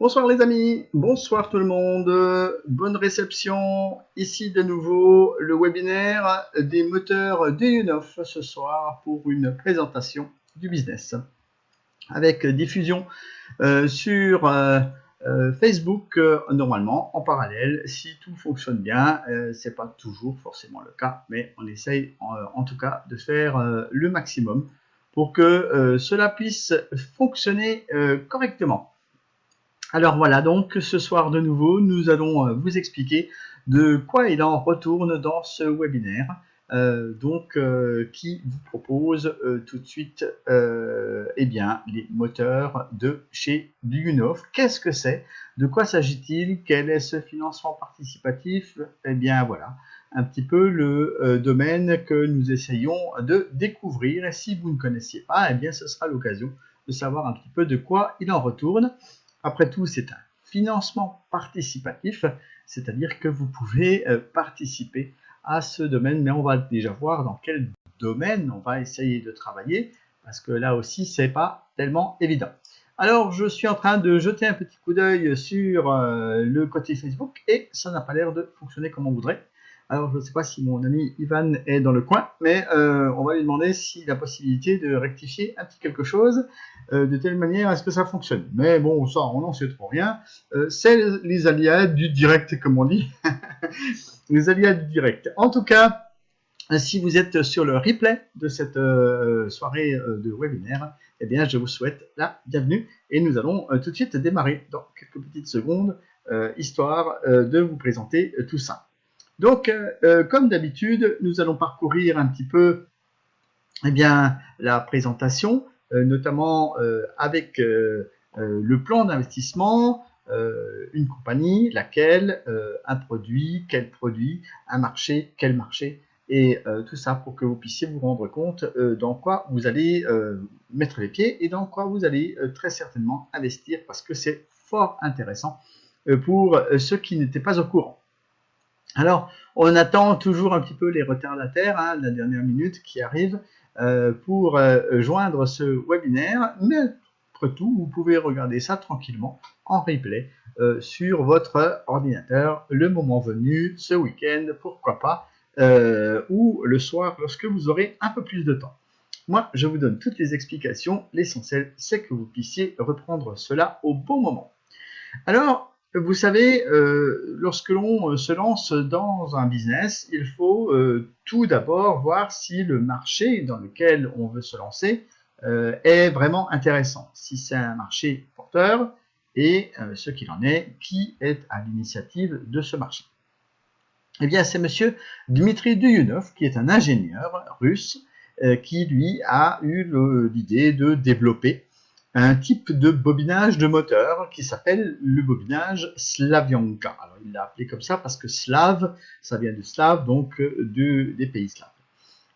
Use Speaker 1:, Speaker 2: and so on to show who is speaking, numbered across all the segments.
Speaker 1: Bonsoir les amis, bonsoir tout le monde, bonne réception, ici de nouveau le webinaire des moteurs de UNOF ce soir pour une présentation du business avec diffusion sur Facebook normalement en parallèle si tout fonctionne bien. C'est pas toujours forcément le cas, mais on essaye en tout cas de faire le maximum pour que cela puisse fonctionner correctement. Alors voilà, donc ce soir de nouveau, nous allons vous expliquer de quoi il en retourne dans ce webinaire, qui vous propose tout de suite eh bien, les moteurs de chez UNOF. Qu'est-ce que c'est? De quoi s'agit-il? Quel est ce financement participatif? Eh bien voilà, un petit peu le domaine que nous essayons de découvrir. Et si vous ne connaissiez pas, eh bien ce sera l'occasion de savoir un petit peu de quoi il en retourne. Après tout, c'est un financement participatif, c'est-à-dire que vous pouvez participer à ce domaine, mais on va déjà voir dans quel domaine on va essayer de travailler, parce que là aussi, c'est pas tellement évident. Alors, je suis en train de jeter un petit coup d'œil sur le côté Facebook, et ça n'a pas l'air de fonctionner comme on voudrait. Alors, je ne sais pas si mon ami Ivan est dans le coin, mais on va lui demander s'il a la possibilité de rectifier un petit quelque chose de telle manière à ce que ça fonctionne. Mais bon, ça, on n'en sait trop rien. C'est les aléas du direct, comme on dit. Les aléas du direct. En tout cas, si vous êtes sur le replay de cette soirée de webinaire, eh bien, je vous souhaite la bienvenue et nous allons tout de suite démarrer dans quelques petites secondes, histoire de vous présenter tout ça. Donc, comme d'habitude, nous allons parcourir un petit peu eh bien, la présentation, notamment avec le plan d'investissement, une compagnie, laquelle, un produit, quel produit, un marché, quel marché, et tout ça pour que vous puissiez vous rendre compte dans quoi vous allez mettre les pieds et dans quoi vous allez très certainement investir, parce que c'est fort intéressant pour ceux qui n'étaient pas au courant. Alors, on attend toujours un petit peu les retardataires, la dernière minute qui arrive pour joindre ce webinaire, mais après tout, vous pouvez regarder ça tranquillement en replay sur votre ordinateur, le moment venu, ce week-end, pourquoi pas, ou le soir lorsque vous aurez un peu plus de temps. Moi, je vous donne toutes les explications, l'essentiel, c'est que vous puissiez reprendre cela au bon moment. Alors, vous savez, lorsque l'on se lance dans un business, il faut tout d'abord voir si le marché dans lequel on veut se lancer est vraiment intéressant, si c'est un marché porteur et ce qu'il en est, qui est à l'initiative de ce marché. Eh bien, c'est monsieur Dmitri Duyunov, qui est un ingénieur russe, qui lui a eu l'idée de développer un type de bobinage de moteur qui s'appelle le bobinage Slavyanka. Alors, il l'a appelé comme ça parce que slave, ça vient de slave, donc des pays slaves.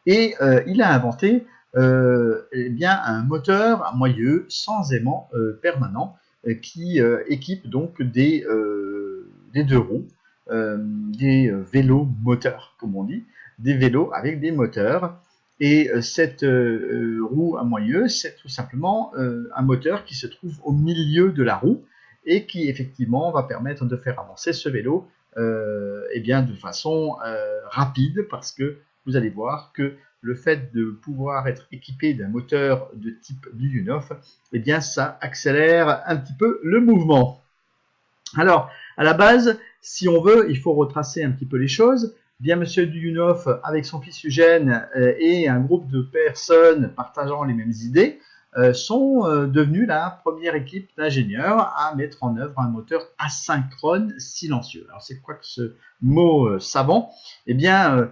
Speaker 1: Et il a inventé eh bien, un moteur à moyeu sans aimant permanent qui équipe donc des deux roues, des vélos moteurs, comme on dit, des vélos avec des moteurs. Et cette roue à moyeu, c'est tout simplement un moteur qui se trouve au milieu de la roue et qui effectivement va permettre de faire avancer ce vélo eh bien, de façon rapide, parce que vous allez voir que le fait de pouvoir être équipé d'un moteur de type UNOF, eh bien, ça accélère un petit peu le mouvement. Alors, à la base, si on veut, il faut retracer un petit peu les choses. Bien, monsieur Duyunov, avec son fils Eugène et un groupe de personnes partageant les mêmes idées, sont devenus la première équipe d'ingénieurs à mettre en œuvre un moteur asynchrone silencieux. Alors, c'est quoi que ce mot savant? Eh bien,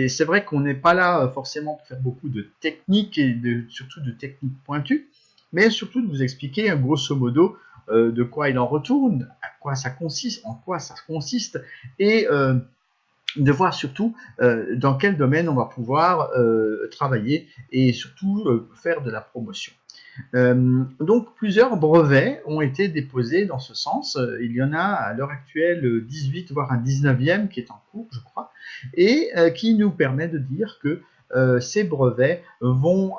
Speaker 1: c'est vrai qu'on n'est pas là forcément pour faire beaucoup de techniques et surtout de techniques pointues, mais surtout de vous expliquer grosso modo de quoi il en retourne, à quoi ça consiste, en quoi ça consiste, et de voir surtout dans quel domaine on va pouvoir travailler et surtout faire de la promotion. Donc plusieurs brevets ont été déposés dans ce sens. Il y en a à l'heure actuelle 18, voire un 19e qui est en cours, je crois, et qui nous permet de dire que ces brevets vont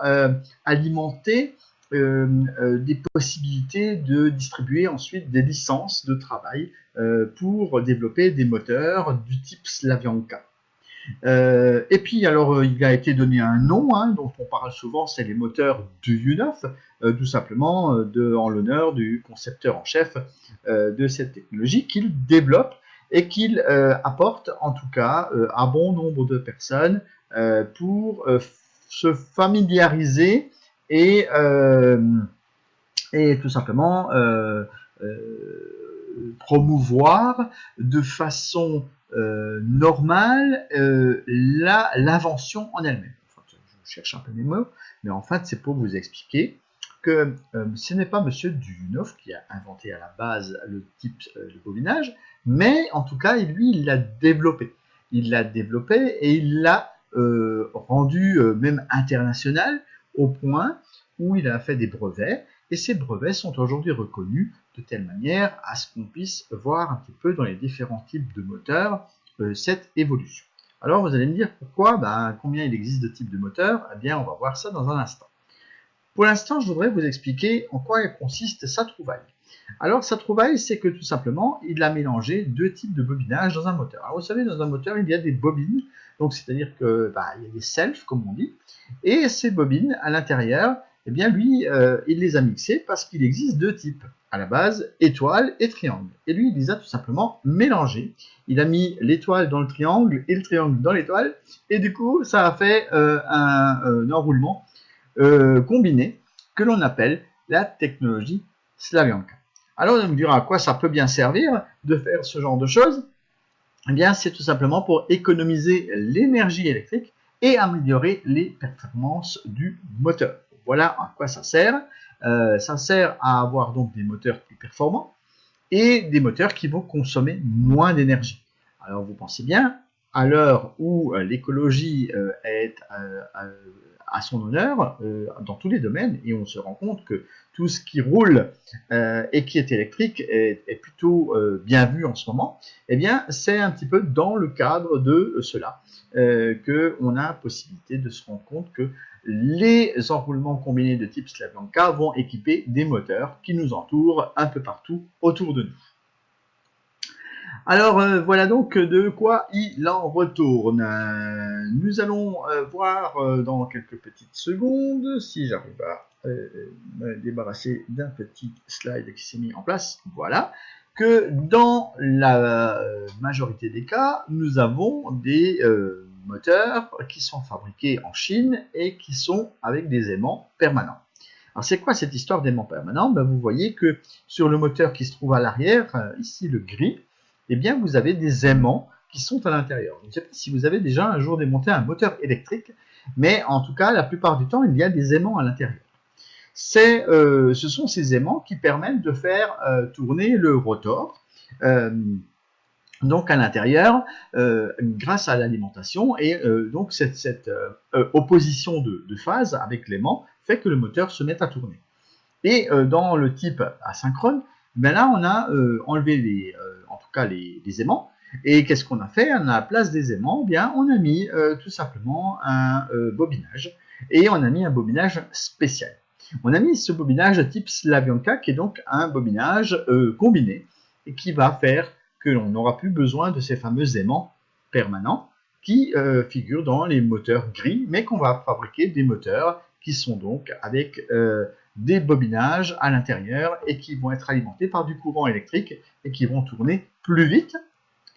Speaker 1: alimenter des possibilités de distribuer ensuite des licences de travail pour développer des moteurs du type Slavyanka. Et puis, alors, il a été donné un nom, hein, dont on parle souvent, c'est les moteurs Duyunov, tout simplement en l'honneur du concepteur en chef de cette technologie qu'il développe et qu'il apporte, en tout cas, à bon nombre de personnes pour se familiariser et tout simplement promouvoir de façon normale l'invention en elle-même. Enfin, je cherche un peu mes mots, mais en fait, c'est pour vous expliquer que ce n'est pas Monsieur Duyunov qui a inventé à la base le type de bobinage, mais en tout cas, lui, il l'a développé. Il l'a développé et il l'a rendu même international au point où il a fait des brevets, et ces brevets sont aujourd'hui reconnus de telle manière à ce qu'on puisse voir un petit peu dans les différents types de moteurs cette évolution. Alors vous allez me dire pourquoi, combien il existe de types de moteurs? Eh bien on va voir ça dans un instant. Pour l'instant, je voudrais vous expliquer en quoi consiste sa trouvaille. Alors sa trouvaille, c'est que tout simplement, il a mélangé deux types de bobinage dans un moteur. Alors vous savez, dans un moteur, il y a des bobines, donc c'est-à-dire que il y a des selfs, comme on dit, et ces bobines, à l'intérieur, eh bien lui, il les a mixées parce qu'il existe deux types. À la base, étoile et triangle. Et lui, il les a tout simplement mélangés. Il a mis l'étoile dans le triangle et le triangle dans l'étoile, et du coup, ça a fait un enroulement combiné que l'on appelle la technologie Slavyanka. Alors, on me dira à quoi ça peut bien servir de faire ce genre de choses. Eh bien, c'est tout simplement pour économiser l'énergie électrique et améliorer les performances du moteur. Voilà à quoi ça sert. Ça sert à avoir donc des moteurs plus performants et des moteurs qui vont consommer moins d'énergie. Alors, vous pensez bien, à l'heure où l'écologie est à son honneur dans tous les domaines, et on se rend compte que tout ce qui roule et qui est électrique est plutôt bien vu en ce moment, eh bien c'est un petit peu dans le cadre de cela qu'on a la possibilité de se rendre compte que les enroulements combinés de type Slavyanka vont équiper des moteurs qui nous entourent un peu partout autour de nous. Alors voilà donc de quoi il en retourne. Nous allons voir dans quelques petites secondes, si j'arrive à me débarrasser d'un petit slide qui s'est mis en place, voilà, que dans la majorité des cas, nous avons des moteurs qui sont fabriqués en Chine et qui sont avec des aimants permanents. Alors c'est quoi cette histoire d'aimants permanents? Vous voyez que sur le moteur qui se trouve à l'arrière, ici le gris, eh bien, vous avez des aimants qui sont à l'intérieur. Je ne sais pas si vous avez déjà un jour démonté un moteur électrique, mais en tout cas, la plupart du temps, il y a des aimants à l'intérieur. Ce sont ces aimants qui permettent de faire tourner le rotor, donc à l'intérieur, grâce à l'alimentation, et donc cette opposition de phase avec l'aimant fait que le moteur se met à tourner. Et dans le type asynchrone, là, on a enlevé les aimants. Et qu'est-ce qu'on a fait? À la place des aimants, bien, on a mis tout simplement un bobinage. Et on a mis un bobinage spécial. On a mis ce bobinage type Slavyanka, qui est donc un bobinage combiné, et qui va faire que l'on n'aura plus besoin de ces fameux aimants permanents qui figurent dans les moteurs gris, mais qu'on va fabriquer des moteurs qui sont donc avec des bobinages à l'intérieur et qui vont être alimentés par du courant électrique et qui vont tourner plus vite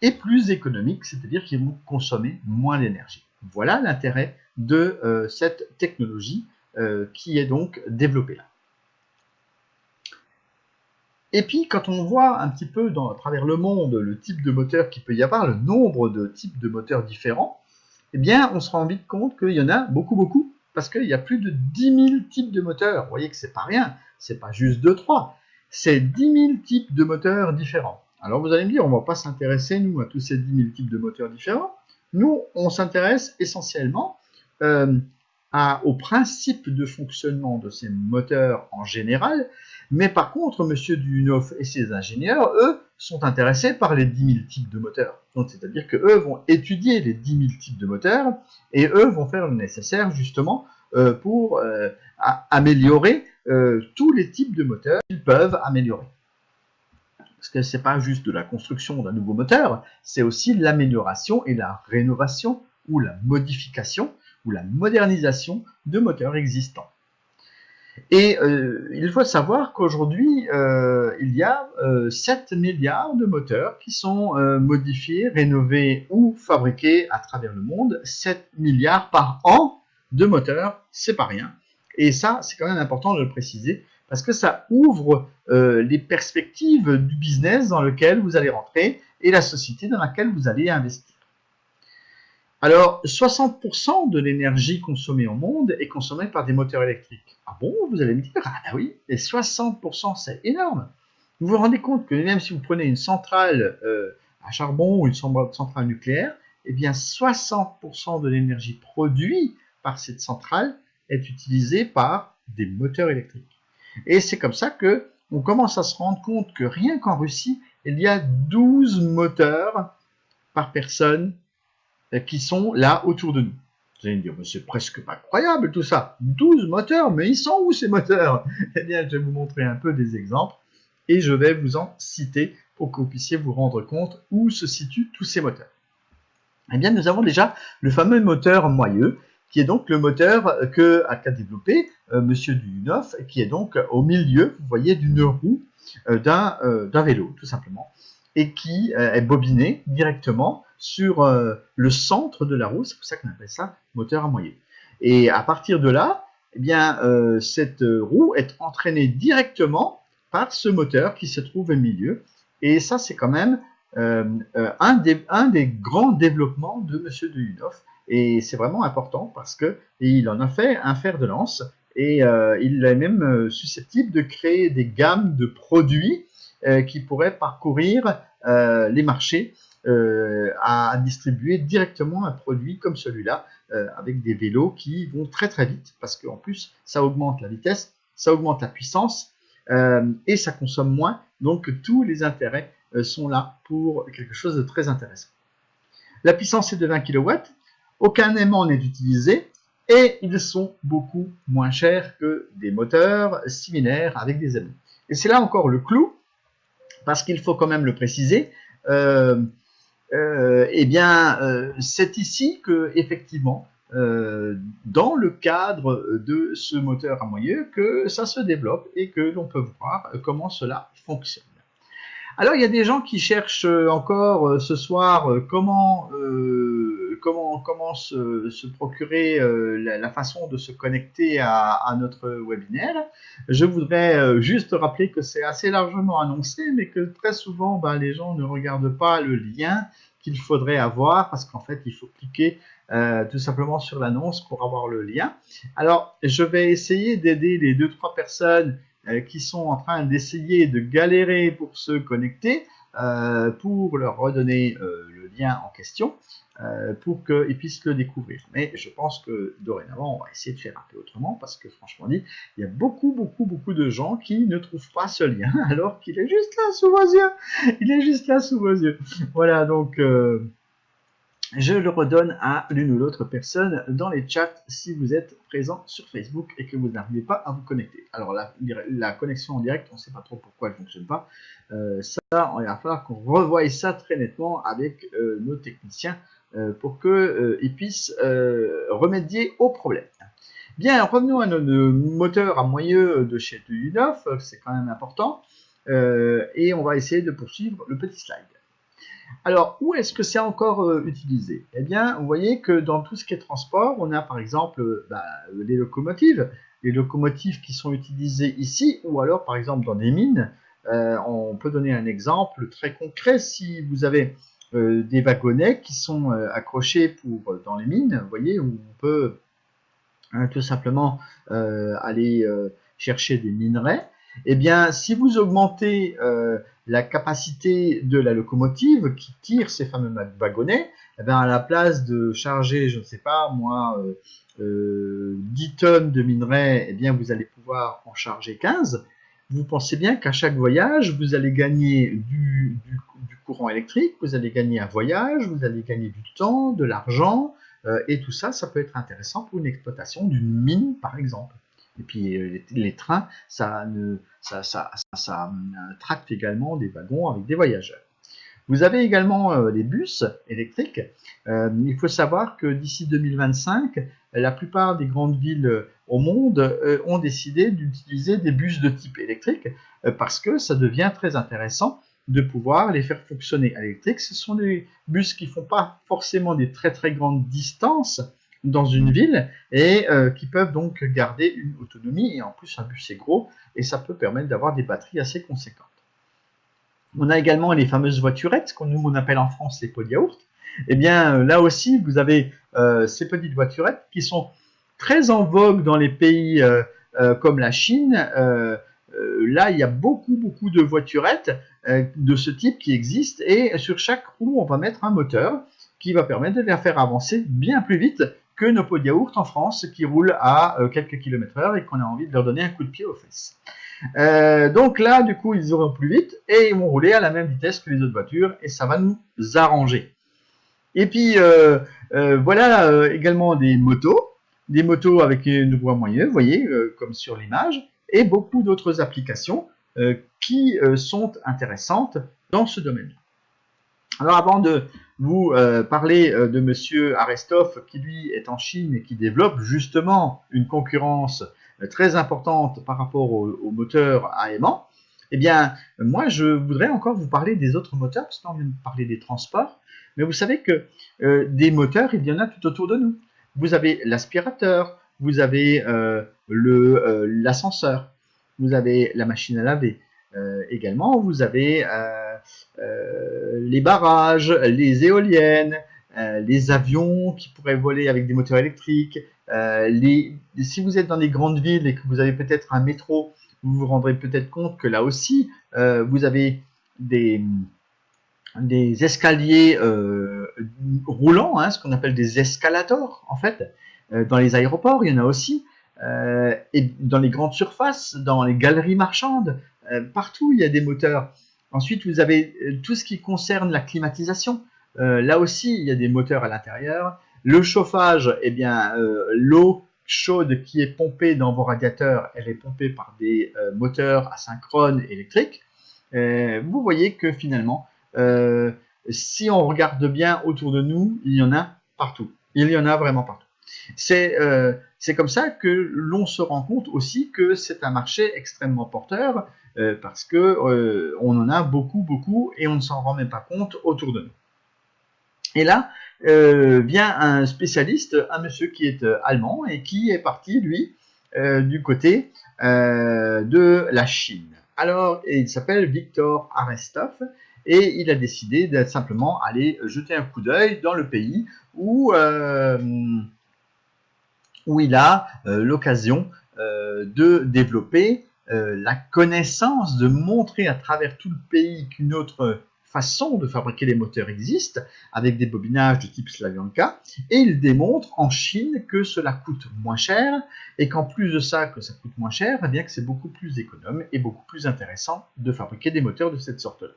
Speaker 1: et plus économique, c'est-à-dire qu'ils vont consommer moins d'énergie. Voilà l'intérêt de cette technologie qui est donc développée là. Et puis, quand on voit un petit peu à travers le monde le type de moteur qu'il peut y avoir, le nombre de types de moteurs différents, eh bien, on se rend vite compte qu'il y en a beaucoup, parce qu'il y a plus de 10 000 types de moteurs. Vous voyez que c'est pas rien, c'est pas juste 2-3, c'est 10 000 types de moteurs différents. Alors vous allez me dire, on ne va pas s'intéresser, nous, à tous ces 10 000 types de moteurs différents. Nous, on s'intéresse essentiellement au principe de fonctionnement de ces moteurs en général, mais par contre, M. Duyunov et ses ingénieurs, eux, sont intéressés par les 10 000 types de moteurs. Donc, c'est-à-dire qu'eux vont étudier les 10 000 types de moteurs, et eux vont faire le nécessaire, justement, pour améliorer tous les types de moteurs qu'ils peuvent améliorer. Parce que ce n'est pas juste de la construction d'un nouveau moteur, c'est aussi l'amélioration et la rénovation ou la modification ou la modernisation de moteurs existants. Et il faut savoir qu'aujourd'hui, il y a 7 milliards de moteurs qui sont modifiés, rénovés ou fabriqués à travers le monde. 7 milliards par an de moteurs, c'est pas rien. Et ça, c'est quand même important de le préciser, parce que ça ouvre les perspectives du business dans lequel vous allez rentrer et la société dans laquelle vous allez investir. Alors, 60% de l'énergie consommée au monde est consommée par des moteurs électriques. Ah bon, vous allez me dire, ah bah oui, et 60%, c'est énorme. Vous vous rendez compte que même si vous prenez une centrale à charbon ou une centrale nucléaire, eh bien 60% de l'énergie produite par cette centrale est utilisée par des moteurs électriques. Et c'est comme ça que on commence à se rendre compte que rien qu'en Russie, il y a 12 moteurs par personne qui sont là autour de nous. Vous allez me dire, mais c'est presque pas croyable tout ça. 12 moteurs, mais ils sont où ces moteurs? Eh bien, je vais vous montrer un peu des exemples et je vais vous en citer pour que vous puissiez vous rendre compte où se situent tous ces moteurs. Eh bien, nous avons déjà le fameux moteur moyeu, qui est donc le moteur qu'a développé Monsieur Duyunov, qui est donc au milieu, vous voyez, d'une roue d'un vélo, tout simplement, et qui est bobiné directement sur le centre de la roue. C'est pour ça qu'on appelle ça moteur à moyeu. Et à partir de là, eh bien, cette roue est entraînée directement par ce moteur qui se trouve au milieu. Et ça, c'est quand même un des grands développements de M. Duyunov. Et c'est vraiment important parce qu'il en a fait un fer de lance et il est même susceptible de créer des gammes de produits qui pourraient parcourir les marchés à distribuer directement un produit comme celui-là avec des vélos qui vont très très vite parce qu'en plus ça augmente la vitesse, ça augmente la puissance et ça consomme moins, donc tous les intérêts sont là pour quelque chose de très intéressant. La puissance est de 20 kW, aucun aimant n'est utilisé et ils sont beaucoup moins chers que des moteurs similaires avec des aimants. Et c'est là encore le clou, parce qu'il faut quand même le préciser, eh bien, c'est ici que, effectivement, dans le cadre de ce moteur à moyeu, que ça se développe et que l'on peut voir comment cela fonctionne. Alors, il y a des gens qui cherchent encore ce soir comment se procurer la façon de se connecter à notre webinaire. Je voudrais juste rappeler que c'est assez largement annoncé, mais que très souvent, les gens ne regardent pas le lien qu'il faudrait avoir, parce qu'en fait, il faut cliquer tout simplement sur l'annonce pour avoir le lien. Alors, je vais essayer d'aider les 2-3 personnes qui sont en train d'essayer de galérer pour se connecter, pour leur redonner le lien en question, pour qu'ils puissent le découvrir. Mais je pense que dorénavant, on va essayer de faire un peu autrement, parce que franchement dit, il y a beaucoup de gens qui ne trouvent pas ce lien, alors qu'il est juste là sous vos yeux. Il est juste là sous vos yeux. Voilà, donc je le redonne à l'une ou l'autre personne dans les chats si vous êtes présent sur Facebook et que vous n'arrivez pas à vous connecter. Alors la connexion en direct, on ne sait pas trop pourquoi elle ne fonctionne pas. Ça, il va falloir qu'on revoie ça très nettement avec nos techniciens pour qu'ils puissent remédier au problème. Bien, revenons à notre moteur à moyeu de chez Duyunov, c'est quand même important. Et on va essayer de poursuivre le petit slide. Alors, où est-ce que c'est encore utilisé? Eh bien, vous voyez que dans tout ce qui est transport, on a par exemple les locomotives qui sont utilisées ici, ou alors par exemple dans des mines. On peut donner un exemple très concret. Si vous avez des wagonnets qui sont accrochés dans les mines, vous voyez, où on peut tout simplement aller chercher des minerais. Eh bien, si vous augmentez la capacité de la locomotive qui tire ces fameux wagonnets, eh bien, à la place de charger, je ne sais pas moi, 10 tonnes de minerais, eh bien, vous allez pouvoir en charger 15. Vous pensez bien qu'à chaque voyage, vous allez gagner du courant électrique, vous allez gagner un voyage, vous allez gagner du temps, de l'argent, et tout ça, ça peut être intéressant pour une exploitation d'une mine, par exemple. Et puis les trains, ça tracte également des wagons avec des voyageurs. Vous avez également les bus électriques. Il faut savoir que d'ici 2025, la plupart des grandes villes au monde ont décidé d'utiliser des bus de type électrique parce que ça devient très intéressant de pouvoir les faire fonctionner à l'électrique. Ce sont des bus qui ne font pas forcément des très très grandes distances dans une ville et qui peuvent donc garder une autonomie. Et en plus, un bus est gros et ça peut permettre d'avoir des batteries assez conséquentes. On a également les fameuses voiturettes, qu'on nous on appelle en France les pots de yaourt. Eh bien, là aussi, vous avez ces petites voiturettes qui sont très en vogue dans les pays comme la Chine. Là, il y a beaucoup de voiturettes de ce type qui existent et sur chaque roue, on va mettre un moteur qui va permettre de les faire avancer bien plus vite que nos pots de yaourt en France qui roulent à quelques kilomètres/heure et qu'on a envie de leur donner un coup de pied aux fesses. Donc là, du coup, ils iront plus vite et ils vont rouler à la même vitesse que les autres voitures et ça va nous arranger. Et puis, voilà également des motos avec une voie moyenne, vous voyez, comme sur l'image, et beaucoup d'autres applications qui sont intéressantes dans ce domaine. Alors, avant de vous parler de Monsieur Arestov, qui lui est en Chine et qui développe justement une concurrence très importante par rapport aux moteurs à aimant, eh bien, moi, je voudrais encore vous parler des autres moteurs, parce qu'on vient de parler des transports, mais vous savez que des moteurs, il y en a tout autour de nous. Vous avez l'aspirateur, vous avez l'ascenseur, vous avez la machine à laver, également, vous avez les barrages, les éoliennes, les avions qui pourraient voler avec des moteurs électriques. Si vous êtes dans des grandes villes et que vous avez peut-être un métro, vous vous rendrez peut-être compte que là aussi, vous avez des escaliers roulants, hein, ce qu'on appelle des escalators, en fait. Dans les aéroports, il y en a aussi. Et dans les grandes surfaces, dans les galeries marchandes, partout, il y a des moteurs. Ensuite, vous avez tout ce qui concerne la climatisation. Là aussi, il y a des moteurs à l'intérieur. Le chauffage, eh bien, l'eau chaude qui est pompée dans vos radiateurs, elle est pompée par des moteurs asynchrones électriques. Vous voyez que finalement, si on regarde bien autour de nous, il y en a partout. Il y en a vraiment partout. C'est comme ça que l'on se rend compte aussi que c'est un marché extrêmement porteur parce que on en a beaucoup et on ne s'en rend même pas compte autour de nous. Et là vient un spécialiste, un monsieur qui est allemand et qui est parti, lui, du côté de la Chine. Alors, il s'appelle Viktor Arestov et il a décidé de simplement aller jeter un coup d'œil dans le pays où il a l'occasion de développer la connaissance, de montrer à travers tout le pays qu'une autre façon de fabriquer les moteurs existe, avec des bobinages de type Slavyanka, et il démontre en Chine que cela coûte moins cher, et qu'en plus de ça, que ça coûte moins cher, eh bien que c'est beaucoup plus économe et beaucoup plus intéressant de fabriquer des moteurs de cette sorte-là.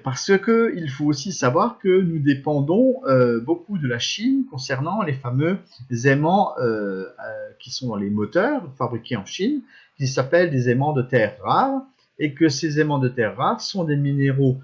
Speaker 1: Parce qu'il faut aussi savoir que nous dépendons beaucoup de la Chine concernant les fameux aimants qui sont dans les moteurs fabriqués en Chine, qui s'appellent des aimants de terres rares, et que ces aimants de terres rares sont des minéraux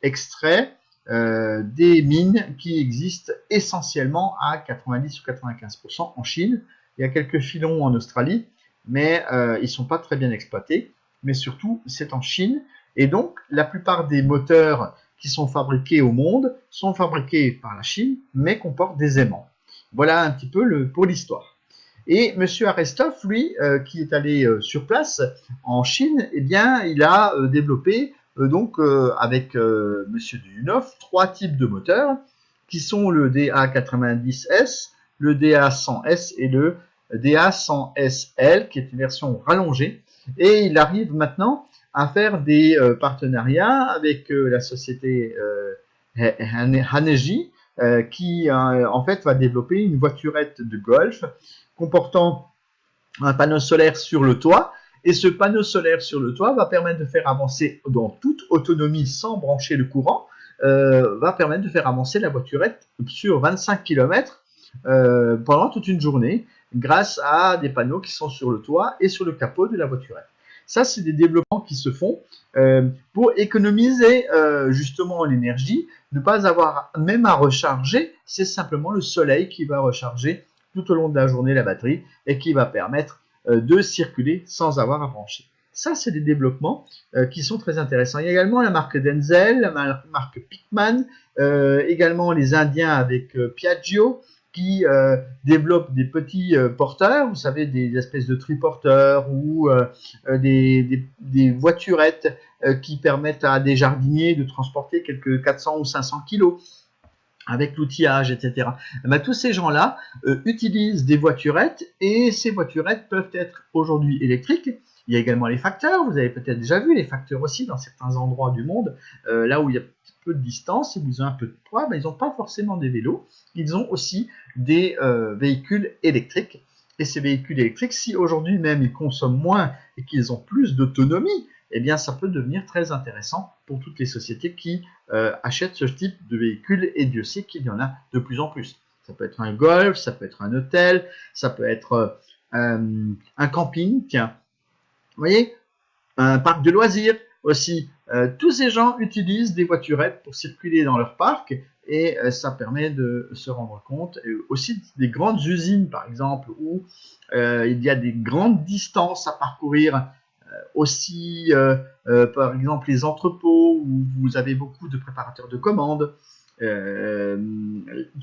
Speaker 1: extraits des mines qui existent essentiellement à 90 ou 95% en Chine. Il y a quelques filons en Australie, mais ils ne sont pas très bien exploités, mais surtout c'est en Chine. Et donc, la plupart des moteurs qui sont fabriqués au monde sont fabriqués par la Chine, mais comportent des aimants. Voilà un petit peu pour l'histoire. Et M. Arestov, lui, qui est allé sur place en Chine, eh bien, il a développé, avec M. Duyunov, 3 types de moteurs, qui sont le DA90S, le DA100S et le DA100SL, qui est une version rallongée. Et il arrive maintenant à faire des partenariats avec la société Haneji, qui en fait va développer une voiturette de golf comportant un panneau solaire sur le toit, et ce panneau solaire sur le toit va permettre de faire avancer dans toute autonomie sans brancher le courant va permettre de faire avancer la voiturette sur 25 km pendant toute une journée grâce à des panneaux qui sont sur le toit et sur le capot de la voiturette. Ça, c'est des développements qui se font pour économiser justement l'énergie, ne pas avoir même à recharger, c'est simplement le soleil qui va recharger tout au long de la journée la batterie et qui va permettre de circuler sans avoir à brancher. Ça, c'est des développements qui sont très intéressants. Il y a également la marque Denzel, la marque Pickman, également les Indiens avec Piaggio, qui développent des petits porteurs, vous savez, des espèces de triporteurs ou des voiturettes qui permettent à des jardiniers de transporter quelques 400 ou 500 kilos avec l'outillage, etc. Ben, tous ces gens-là utilisent des voiturettes et ces voiturettes peuvent être aujourd'hui électriques. Il y a également les facteurs, vous avez peut-être déjà vu les facteurs aussi dans certains endroits du monde, là où il y a peu de distance et où ils ont un peu de poids, ben, ils n'ont pas forcément des vélos, ils ont aussi des véhicules électriques. Et ces véhicules électriques, si aujourd'hui même ils consomment moins et qu'ils ont plus d'autonomie, eh bien ça peut devenir très intéressant pour toutes les sociétés qui achètent ce type de véhicules, et Dieu sait qu'il y en a de plus en plus. Ça peut être un golf, ça peut être un hôtel, ça peut être un camping, tiens. Vous voyez, un parc de loisirs aussi. Tous ces gens utilisent des voiturettes pour circuler dans leur parc et ça permet de se rendre compte. Et aussi des grandes usines, par exemple, où il y a des grandes distances à parcourir. Aussi, par exemple, les entrepôts où vous avez beaucoup de préparateurs de commandes.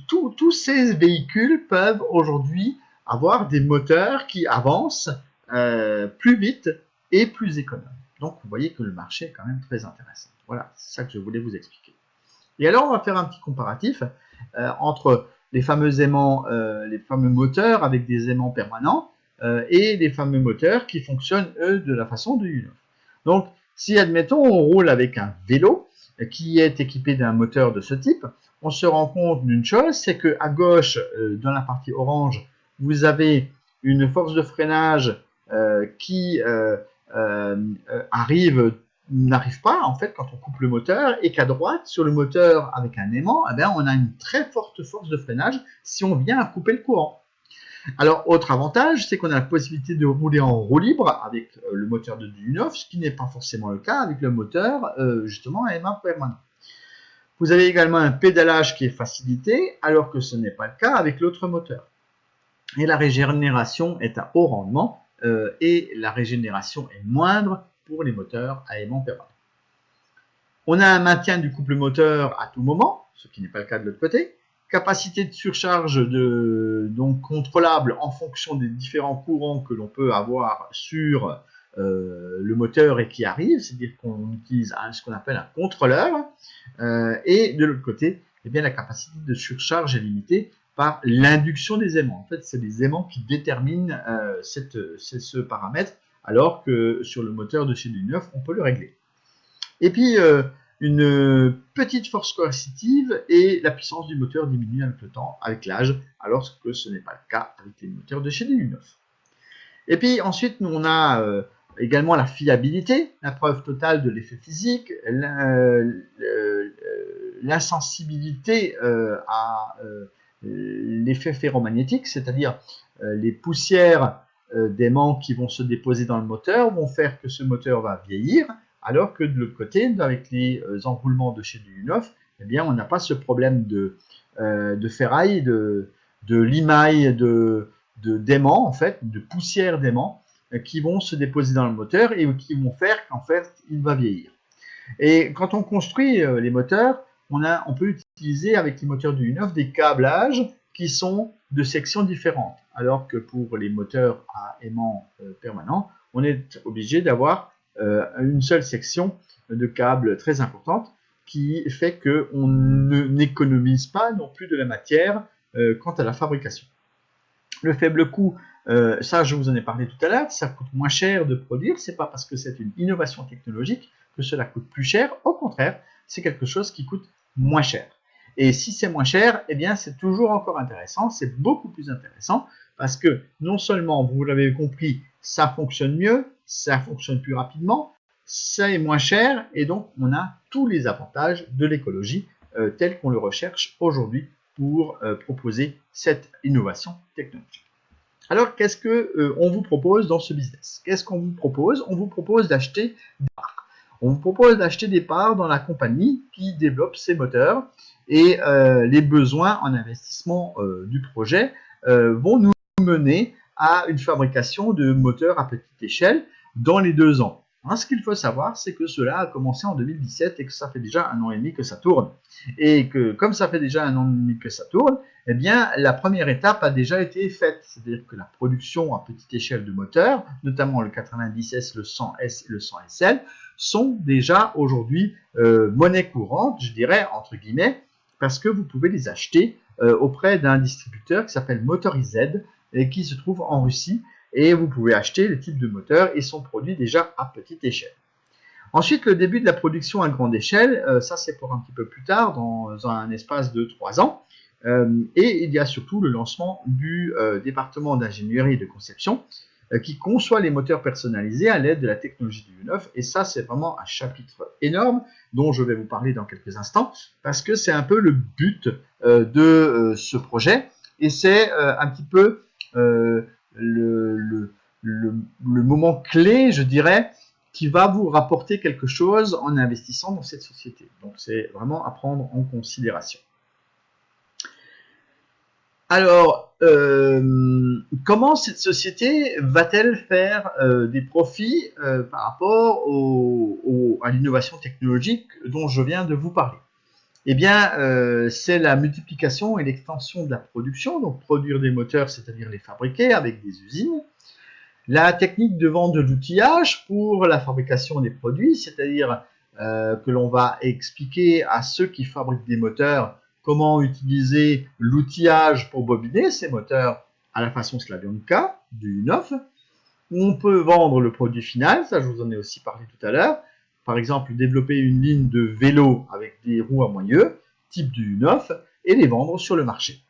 Speaker 1: Tous ces véhicules peuvent aujourd'hui avoir des moteurs qui avancent plus vite et plus économe. Donc, vous voyez que le marché est quand même très intéressant. Voilà, c'est ça que je voulais vous expliquer. Et alors, on va faire un petit comparatif entre les fameux aimants, les fameux moteurs avec des aimants permanents et les fameux moteurs qui fonctionnent, eux, de la façon de UNOF. Donc, si, admettons, on roule avec un vélo qui est équipé d'un moteur de ce type, on se rend compte d'une chose, c'est qu'à gauche, dans la partie orange, vous avez une force de freinage qui n'arrive pas en fait quand on coupe le moteur, et qu'à droite sur le moteur avec un aimant, eh bien, on a une très forte force de freinage si on vient à couper le courant. Alors, autre avantage, c'est qu'on a la possibilité de rouler en roue libre avec le moteur de UNOF, ce qui n'est pas forcément le cas avec le moteur justement à aimant permanent. Vous avez également un pédalage qui est facilité, alors que ce n'est pas le cas avec l'autre moteur. Et la régénération est à haut rendement, et la régénération est moindre pour les moteurs à aimant permanent. On a un maintien du couple moteur à tout moment, ce qui n'est pas le cas de l'autre côté. Capacité de surcharge donc contrôlable en fonction des différents courants que l'on peut avoir sur le moteur et qui arrive, c'est-à-dire qu'on utilise ce qu'on appelle un contrôleur. Et de l'autre côté, eh bien, la capacité de surcharge est limitée par l'induction des aimants. En fait, c'est les aimants qui déterminent ce paramètre, alors que sur le moteur de chez UNOF, on peut le régler. Et puis, une petite force coercitive, et la puissance du moteur diminue avec le temps, avec l'âge, alors que ce n'est pas le cas avec les moteurs de chez UNOF. Et puis ensuite, nous, on a également la fiabilité, la preuve totale de l'effet physique, l'insensibilité à l'effet ferromagnétique, c'est-à-dire les poussières d'aimants qui vont se déposer dans le moteur vont faire que ce moteur va vieillir, alors que de l'autre côté, avec les enroulements de chez UNOF, eh bien, on n'a pas ce problème de ferraille, de limaille, d'aimants, en fait, de poussière d'aimants qui vont se déposer dans le moteur et qui vont faire qu'en fait, il va vieillir. Et quand on construit les moteurs, on peut utiliser avec les moteurs du UNOF des câblages qui sont de sections différentes, alors que pour les moteurs à aimant permanent, on est obligé d'avoir une seule section de câble très importante qui fait qu'on n'économise pas non plus de la matière quant à la fabrication. Le faible coût, ça je vous en ai parlé tout à l'heure, ça coûte moins cher de produire, c'est pas parce que c'est une innovation technologique que cela coûte plus cher, au contraire, c'est quelque chose qui coûte moins cher. Et si c'est moins cher, eh bien c'est toujours encore intéressant, c'est beaucoup plus intéressant, parce que non seulement, vous l'avez compris, ça fonctionne mieux, ça fonctionne plus rapidement, ça est moins cher et donc on a tous les avantages de l'écologie tels qu'on le recherche aujourd'hui pour proposer cette innovation technologique. Alors, qu'est-ce qu'on vous propose dans ce business? Qu'est-ce qu'on vous propose? On vous propose d'acheter des parts. On vous propose d'acheter des parts dans la compagnie qui développe ces moteurs et les besoins en investissement du projet vont nous mener à une fabrication de moteurs à petite échelle dans les 2 ans. Hein, ce qu'il faut savoir, c'est que cela a commencé en 2017 et que ça fait déjà 1 an et demi que ça tourne. Et que comme ça fait déjà 1 an et demi que ça tourne, eh bien, la première étape a déjà été faite. C'est-à-dire que la production à petite échelle de moteurs, notamment le 90S, le 100S et le 100SL, sont déjà aujourd'hui monnaie courante, je dirais, entre guillemets, parce que vous pouvez les acheter auprès d'un distributeur qui s'appelle Motorized et qui se trouve en Russie. Et vous pouvez acheter les types de moteurs et sont produits déjà à petite échelle. Ensuite, le début de la production à grande échelle, ça c'est pour un petit peu plus tard, dans un espace de 3 ans. Et il y a surtout le lancement du département d'ingénierie et de conception qui conçoit les moteurs personnalisés à l'aide de la technologie du U9. Et ça, c'est vraiment un chapitre énorme dont je vais vous parler dans quelques instants parce que c'est un peu le but de ce projet et c'est un petit peu le moment clé, je dirais, qui va vous rapporter quelque chose en investissant dans cette société. Donc, c'est vraiment à prendre en considération. Alors, comment cette société va-t-elle faire des profits par rapport à l'innovation technologique dont je viens de vous parler? Eh bien, c'est la multiplication et l'extension de la production, donc produire des moteurs, c'est-à-dire les fabriquer avec des usines. La technique de vente de l'outillage pour la fabrication des produits, c'est-à-dire que l'on va expliquer à ceux qui fabriquent des moteurs comment utiliser l'outillage pour bobiner ces moteurs à la façon Slavyanka du U9. On peut vendre le produit final, ça je vous en ai aussi parlé tout à l'heure. Par exemple, développer une ligne de vélo avec des roues à moyeu, type du U9, et les vendre sur le marché.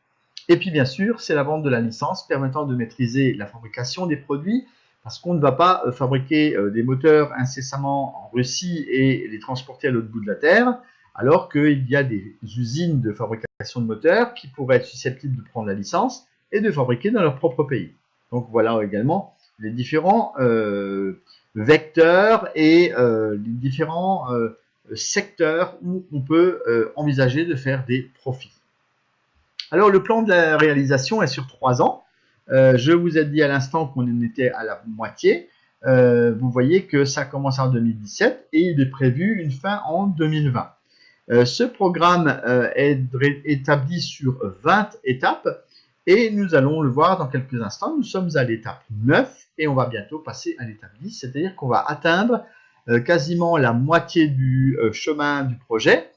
Speaker 1: Et puis bien sûr, c'est la vente de la licence permettant de maîtriser la fabrication des produits, parce qu'on ne va pas fabriquer des moteurs incessamment en Russie et les transporter à l'autre bout de la Terre, alors qu'il y a des usines de fabrication de moteurs qui pourraient être susceptibles de prendre la licence et de fabriquer dans leur propre pays. Donc voilà également les différents vecteurs et les différents secteurs où on peut envisager de faire des profits. Alors le plan de la réalisation est sur 3 ans. Je vous ai dit à l'instant qu'on en était à la moitié. Vous voyez que ça commence en 2017 et il est prévu une fin en 2020. Ce programme est établi sur 20 étapes et nous allons le voir dans quelques instants. Nous sommes à l'étape 9 et on va bientôt passer à l'étape 10, c'est-à-dire qu'on va atteindre quasiment la moitié du chemin du projet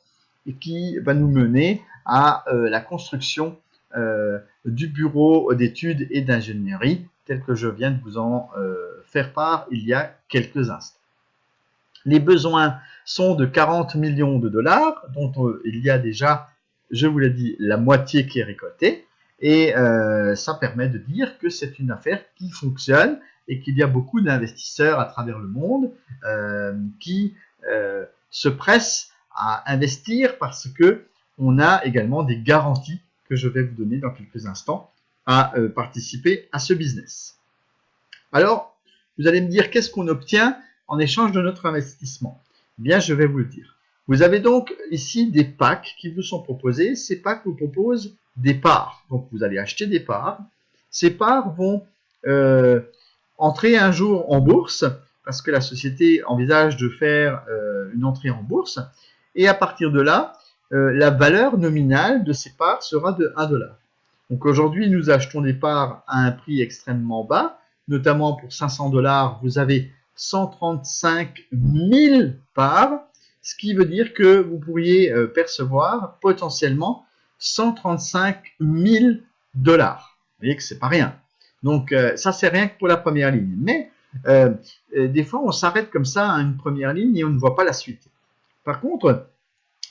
Speaker 1: et qui va nous mener à la construction du bureau d'études et d'ingénierie tel que je viens de vous en faire part il y a quelques instants. Les besoins sont de 40 millions de dollars, dont il y a déjà, je vous l'ai dit, la moitié qui est récoltée. Et ça permet de dire que c'est une affaire qui fonctionne et qu'il y a beaucoup d'investisseurs à travers le monde qui se pressent à investir parce que on a également des garanties que je vais vous donner dans quelques instants à participer à ce business. Alors, vous allez me dire qu'est-ce qu'on obtient en échange de notre investissement? Eh bien, je vais vous le dire. Vous avez donc ici des packs qui vous sont proposés. Ces packs vous proposent des parts. Donc, vous allez acheter des parts. Ces parts vont entrer un jour en bourse parce que la société envisage de faire une entrée en bourse. Et à partir de là, la valeur nominale de ces parts sera de 1 $. Donc, aujourd'hui, nous achetons des parts à un prix extrêmement bas. Notamment pour 500 $, vous avez 135 000 parts, ce qui veut dire que vous pourriez percevoir potentiellement 135 000 $. Vous voyez que c'est pas rien. Donc ça c'est rien que pour la première ligne. Mais des fois on s'arrête comme ça à une première ligne et on ne voit pas la suite. Par contre,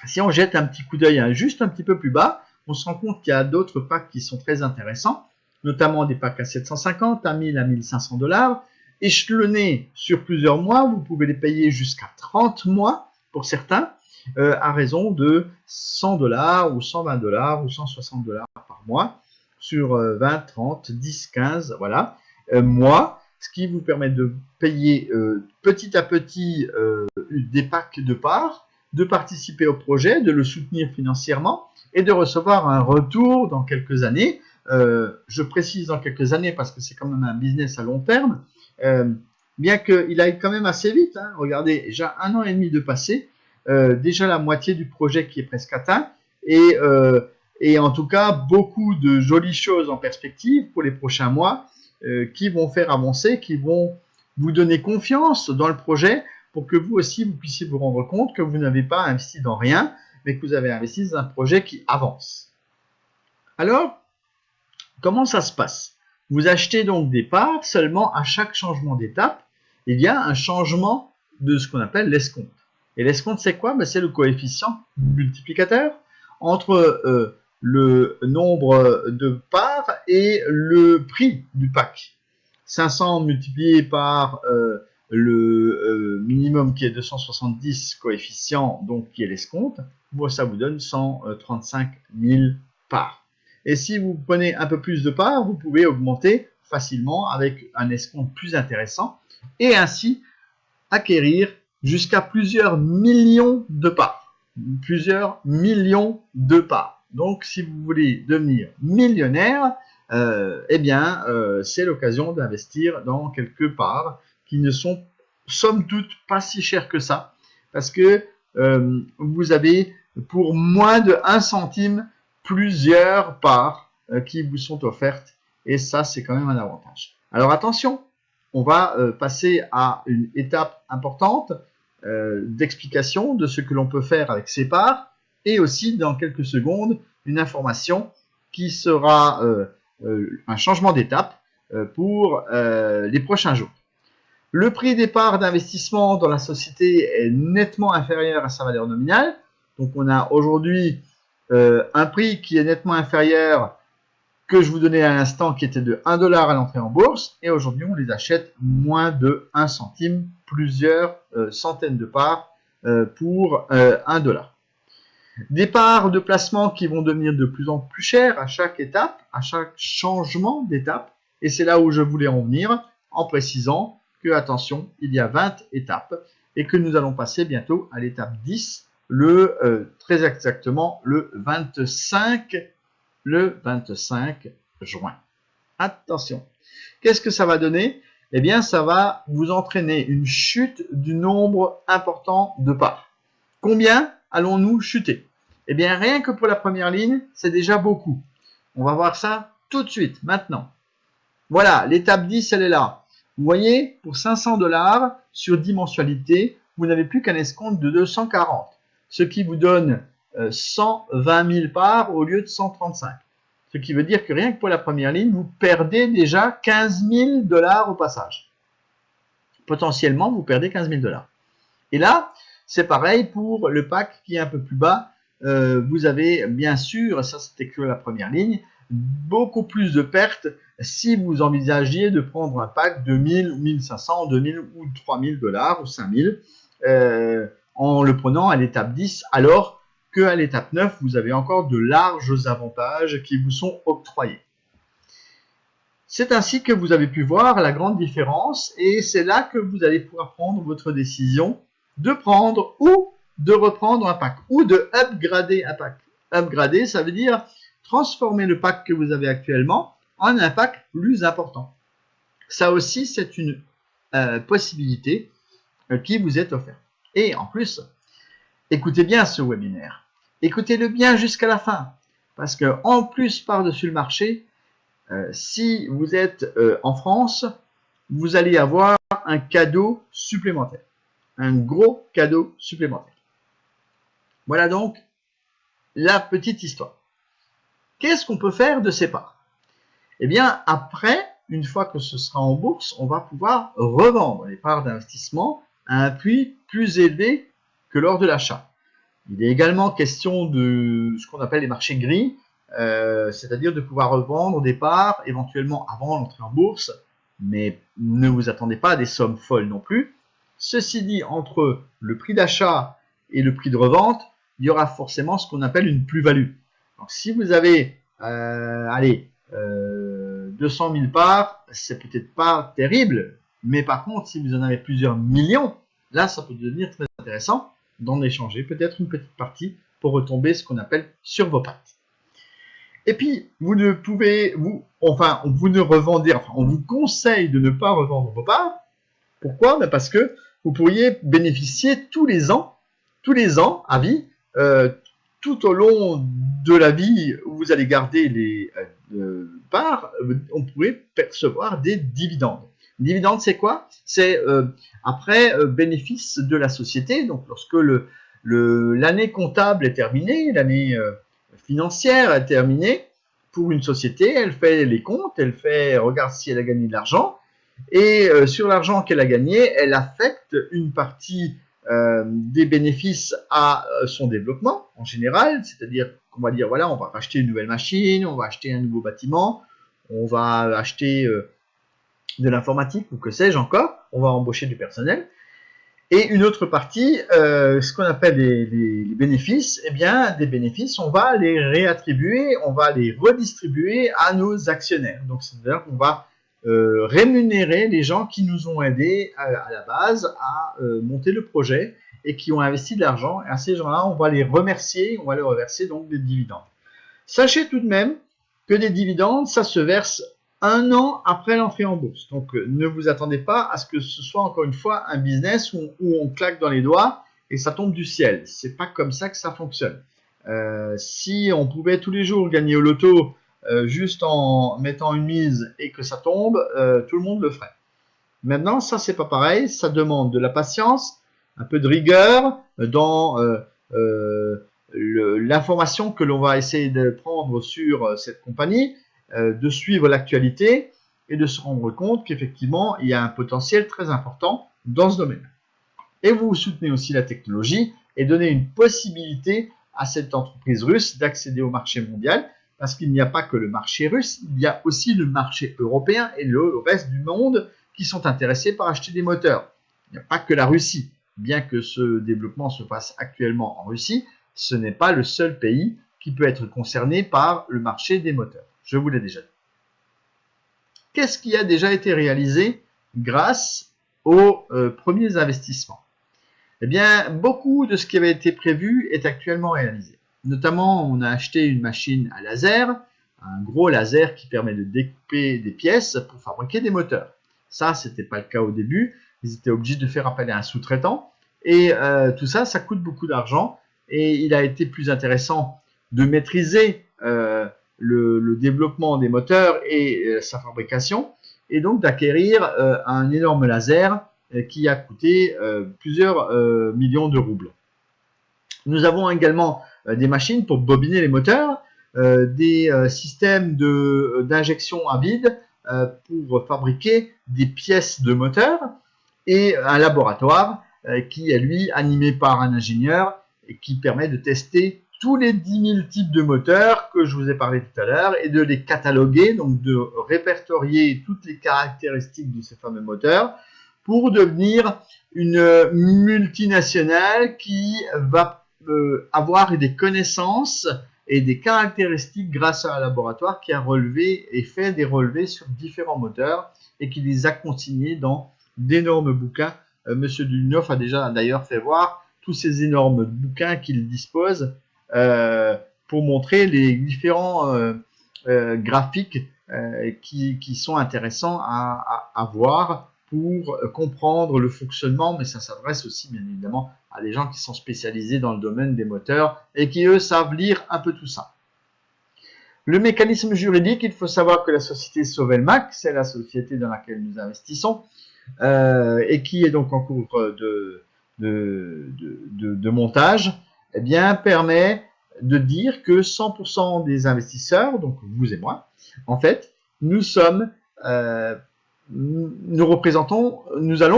Speaker 1: si on jette un petit coup d'œil juste un petit peu plus bas, on se rend compte qu'il y a d'autres packs qui sont très intéressants, notamment des packs à 750, à 1000, à 1500 $. échelonnés sur plusieurs mois. Vous pouvez les payer jusqu'à 30 mois pour certains, à raison de 100 $ ou 120 $ ou 160 $ par mois sur 20, 30, 10, 15, voilà, mois, ce qui vous permet de payer petit à petit des packs de parts, de participer au projet, de le soutenir financièrement et de recevoir un retour dans quelques années. Je précise dans quelques années parce que c'est quand même un business à long terme, bien qu'il aille quand même assez vite. Hein. Regardez, déjà 1 an et demi de passé, déjà la moitié du projet qui est presque atteint, et en tout cas beaucoup de jolies choses en perspective pour les prochains mois qui vont faire avancer, qui vont vous donner confiance dans le projet pour que vous aussi vous puissiez vous rendre compte que vous n'avez pas investi dans rien, mais que vous avez investi dans un projet qui avance. Alors, comment ça se passe? Vous achetez donc des parts, seulement à chaque changement d'étape, il y a un changement de ce qu'on appelle l'escompte. Et l'escompte, c'est quoi? C'est le coefficient multiplicateur entre le nombre de parts et le prix du pack. 500 multiplié par le minimum qui est 270 coefficient, donc qui est l'escompte, ça vous donne 135 000 parts. Et si vous prenez un peu plus de parts, vous pouvez augmenter facilement avec un escompte plus intéressant et ainsi acquérir jusqu'à plusieurs millions de parts. Plusieurs millions de parts. Donc, si vous voulez devenir millionnaire, c'est l'occasion d'investir dans quelques parts qui ne sont, somme toute, pas si chères que ça, parce que vous avez pour moins de 1 centime plusieurs parts qui vous sont offertes, et ça, c'est quand même un avantage. Alors, attention, on va passer à une étape importante d'explication de ce que l'on peut faire avec ces parts, et aussi, dans quelques secondes, une information qui sera un changement d'étape pour les prochains jours. Le prix des parts d'investissement dans la société est nettement inférieur à sa valeur nominale. Donc, on a aujourd'hui un prix qui est nettement inférieur que je vous donnais à l'instant, qui était de 1 $ à l'entrée en bourse. Et aujourd'hui, on les achète moins de 1 centime, plusieurs centaines de parts pour 1 $. Des parts de placement qui vont devenir de plus en plus chères à chaque étape, à chaque changement d'étape. Et c'est là où je voulais en venir en précisant que, attention, il y a 20 étapes et que nous allons passer bientôt à l'étape 10, très exactement le 25 juin. Attention. Qu'est-ce que ça va donner? Eh bien, ça va vous entraîner une chute du nombre important de parts. Combien allons-nous chuter? Eh bien, rien que pour la première ligne, c'est déjà beaucoup. On va voir ça tout de suite, maintenant. Voilà, l'étape 10, elle est là. Vous voyez, pour 500 $ sur 10 mensualités, vous n'avez plus qu'un escompte de 240, ce qui vous donne 120 000 parts au lieu de 135. Ce qui veut dire que rien que pour la première ligne, vous perdez déjà 15 000 $ au passage. Potentiellement, vous perdez 15 000 $. Et là, c'est pareil pour le pack qui est un peu plus bas. Vous avez bien sûr, ça c'était que la première ligne, beaucoup plus de pertes si vous envisagiez de prendre un pack de 1000 ou 1500, 2000 ou 3000 $ ou 5000 en le prenant à l'étape 10, alors qu'à l'étape 9, vous avez encore de larges avantages qui vous sont octroyés. C'est ainsi que vous avez pu voir la grande différence et c'est là que vous allez pouvoir prendre votre décision de prendre ou de reprendre un pack ou de upgrader un pack. Upgrader, ça veut dire transformer le pack que vous avez actuellement en un pack plus important. Ça aussi, c'est une possibilité qui vous est offerte. Et en plus, écoutez bien ce webinaire. Écoutez-le bien jusqu'à la fin. Parce que en plus, par-dessus le marché, si vous êtes en France, vous allez avoir un cadeau supplémentaire. Un gros cadeau supplémentaire. Voilà donc la petite histoire. Qu'est-ce qu'on peut faire de ces parts? Eh bien, après, une fois que ce sera en bourse, on va pouvoir revendre les parts d'investissement à un prix plus élevé que lors de l'achat. Il est également question de ce qu'on appelle les marchés gris, c'est-à-dire de pouvoir revendre des parts éventuellement avant l'entrée en bourse mais ne vous attendez pas à des sommes folles non plus. Ceci dit, entre le prix d'achat et le prix de revente, il y aura forcément ce qu'on appelle une plus-value. Donc, si vous avez, 200 000 parts, c'est peut-être pas terrible, mais par contre, si vous en avez plusieurs millions, là, ça peut devenir très intéressant d'en échanger peut-être une petite partie pour retomber ce qu'on appelle sur vos pattes. Et puis, vous ne pouvez, vous ne revendez, enfin, on vous conseille de ne pas revendre vos parts. Pourquoi? Ben parce que vous pourriez bénéficier tous les ans à vie, tout au long de la vie où vous allez garder les parts, on pourrait percevoir des dividendes. Dividende, c'est quoi? C'est après bénéfice de la société. Donc, lorsque l'année comptable est terminée, l'année financière est terminée, pour une société, elle fait les comptes, elle regarde si elle a gagné de l'argent, et sur l'argent qu'elle a gagné, elle affecte une partie des bénéfices à son développement en général, c'est-à-dire qu'on va dire voilà, on va acheter une nouvelle machine, on va acheter un nouveau bâtiment, on va acheter de l'informatique ou que sais-je encore, on va embaucher du personnel. Et une autre partie, ce qu'on appelle les bénéfices, eh bien, des bénéfices, on va les réattribuer, on va les redistribuer à nos actionnaires. Donc, c'est-à-dire qu'on va rémunérer les gens qui nous ont aidés à la base à monter le projet et qui ont investi de l'argent. Et à ces gens-là, on va les remercier, on va leur reverser donc des dividendes. Sachez tout de même que des dividendes, ça se verse 1 an après l'entrée en bourse. Donc, ne vous attendez pas à ce que ce soit encore une fois un business où on claque dans les doigts et ça tombe du ciel. C'est pas comme ça que ça fonctionne. Si on pouvait tous les jours gagner au loto juste en mettant une mise et que ça tombe, tout le monde le ferait. Maintenant, ça c'est pas pareil. Ça demande de la patience, un peu de rigueur dans l'information que l'on va essayer de prendre sur cette compagnie, de suivre l'actualité et de se rendre compte qu'effectivement, il y a un potentiel très important dans ce domaine. Et vous soutenez aussi la technologie et donnez une possibilité à cette entreprise russe d'accéder au marché mondial, parce qu'il n'y a pas que le marché russe, il y a aussi le marché européen et le reste du monde qui sont intéressés par acheter des moteurs. Il n'y a pas que la Russie. Bien que ce développement se fasse actuellement en Russie, ce n'est pas le seul pays qui peut être concerné par le marché des moteurs. Je vous l'ai déjà dit. Qu'est-ce qui a déjà été réalisé grâce aux premiers investissements? Eh bien, beaucoup de ce qui avait été prévu est actuellement réalisé. Notamment, on a acheté une machine à laser, un gros laser qui permet de découper des pièces pour fabriquer des moteurs. Ça, ce n'était pas le cas au début. Ils étaient obligés de faire appel à un sous-traitant. Et tout ça, ça coûte beaucoup d'argent. Et il a été plus intéressant de maîtriser le développement des moteurs et sa fabrication, et donc d'acquérir un énorme laser qui a coûté plusieurs millions de roubles. Nous avons également des machines pour bobiner les moteurs, des systèmes d'injection à vide pour fabriquer des pièces de moteur, et un laboratoire qui est lui animé par un ingénieur et qui permet de tester tous les 10 000 types de moteurs que je vous ai parlé tout à l'heure et de les cataloguer, donc de répertorier toutes les caractéristiques de ces fameux moteurs pour devenir une multinationale qui va avoir des connaissances et des caractéristiques grâce à un laboratoire qui a relevé et fait des relevés sur différents moteurs et qui les a consignés dans d'énormes bouquins. Monsieur Dulnoff a déjà d'ailleurs fait voir tous ces énormes bouquins qu'il dispose pour montrer les différents graphiques qui sont intéressants à voir pour comprendre le fonctionnement, mais ça s'adresse aussi bien évidemment à des gens qui sont spécialisés dans le domaine des moteurs et qui eux savent lire un peu tout ça. Le mécanisme juridique, il faut savoir que la société Sovelmac, c'est la société dans laquelle nous investissons et qui est donc en cours de montage, eh bien, permet de dire que 100% des investisseurs, donc vous et moi, en fait, nous allons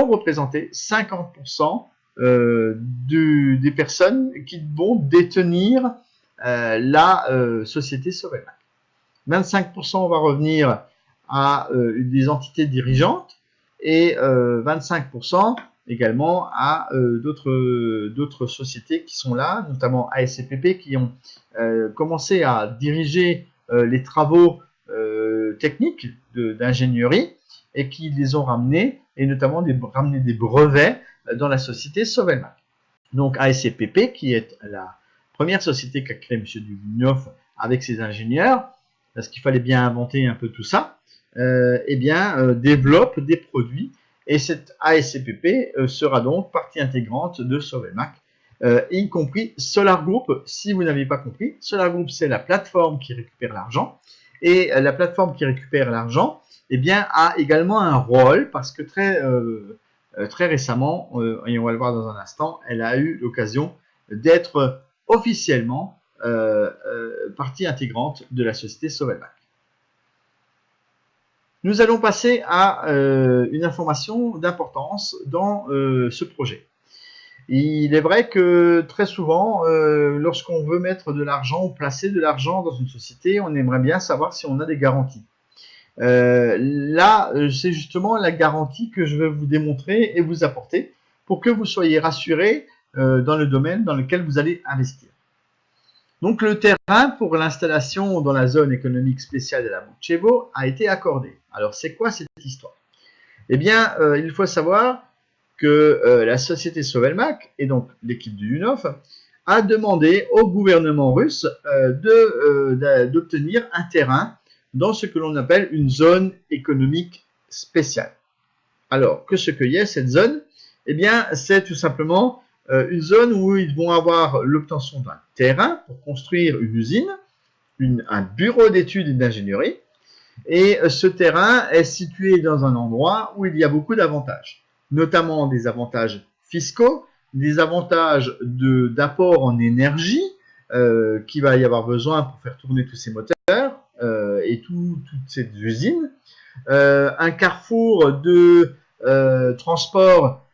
Speaker 1: représenter 50% des personnes qui vont détenir la société Sovelmac. 25% va revenir à des entités dirigeantes et 25% également à d'autres sociétés qui sont là, notamment ASCPP, qui ont commencé à diriger les travaux techniques d'ingénierie et qui les ont ramenés, et notamment ramener des brevets dans la société Sovelmac. Donc ASCPP, qui est la première société qu'a créée M. Duyunov avec ses ingénieurs, parce qu'il fallait bien inventer un peu tout ça, développe des produits, et cette ASCPP sera donc partie intégrante de Sovelmac, y compris Solar Group. Si vous n'avez pas compris, Solar Group, c'est la plateforme qui récupère l'argent, et la plateforme qui récupère l'argent a également un rôle, parce que très récemment, et on va le voir dans un instant, elle a eu l'occasion d'être officiellement partie intégrante de la société Sovelmac. Nous allons passer à une information d'importance dans ce projet. Il est vrai que très souvent, lorsqu'on veut mettre de l'argent ou placer de l'argent dans une société, on aimerait bien savoir si on a des garanties. Là, c'est justement la garantie que je vais vous démontrer et vous apporter pour que vous soyez rassurés dans le domaine dans lequel vous allez investir. Donc, le terrain pour l'installation dans la zone économique spéciale de la Boutchevo a été accordé. Alors, c'est quoi cette histoire? Eh bien, il faut savoir que la société Sovelmac, et donc l'équipe du Duyunov, a demandé au gouvernement russe d'obtenir un terrain dans ce que l'on appelle une zone économique spéciale. Alors, que ce qu'il y a cette zone? Eh bien, c'est tout simplement une zone où ils vont avoir l'obtention d'un terrain pour construire une usine, un bureau d'études et d'ingénierie, et ce terrain est situé dans un endroit où il y a beaucoup d'avantages, notamment des avantages fiscaux, des avantages d'apport en énergie qu'il va y avoir besoin pour faire tourner tous ces moteurs et toutes ces usines, un carrefour de transport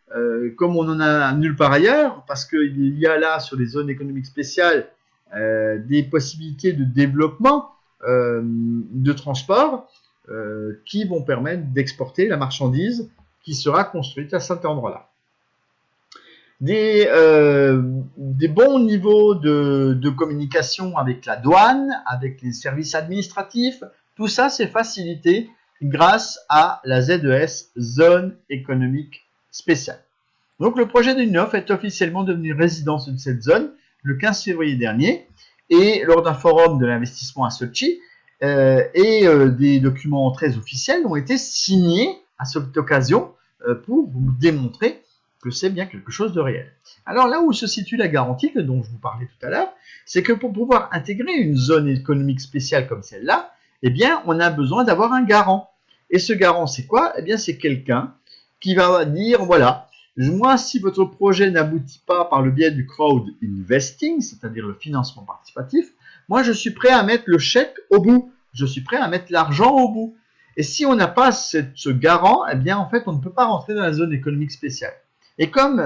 Speaker 1: comme on en a nulle part ailleurs, parce qu'il y a là sur les zones économiques spéciales des possibilités de développement de transport qui vont permettre d'exporter la marchandise qui sera construite à cet endroit-là. Des bons niveaux de communication avec la douane, avec les services administratifs, tout ça c'est facilité grâce à la ZES, Zone Économique Spéciale. Donc le projet de Duyunov est officiellement devenu résidence de cette zone le 15 février dernier, et lors d'un forum de l'investissement à Sochi, des documents très officiels ont été signés à cette occasion pour vous démontrer que c'est bien quelque chose de réel. Alors là où se situe la garantie dont je vous parlais tout à l'heure, c'est que pour pouvoir intégrer une zone économique spéciale comme celle-là, eh bien on a besoin d'avoir un garant. Et ce garant, c'est quoi? Eh bien c'est quelqu'un qui va dire, voilà, moi si votre projet n'aboutit pas par le biais du crowd investing, c'est-à-dire le financement participatif, moi je suis prêt à mettre le chèque au bout, je suis prêt à mettre l'argent au bout. Et si on n'a pas ce garant, eh bien en fait on ne peut pas rentrer dans la zone économique spéciale. Et comme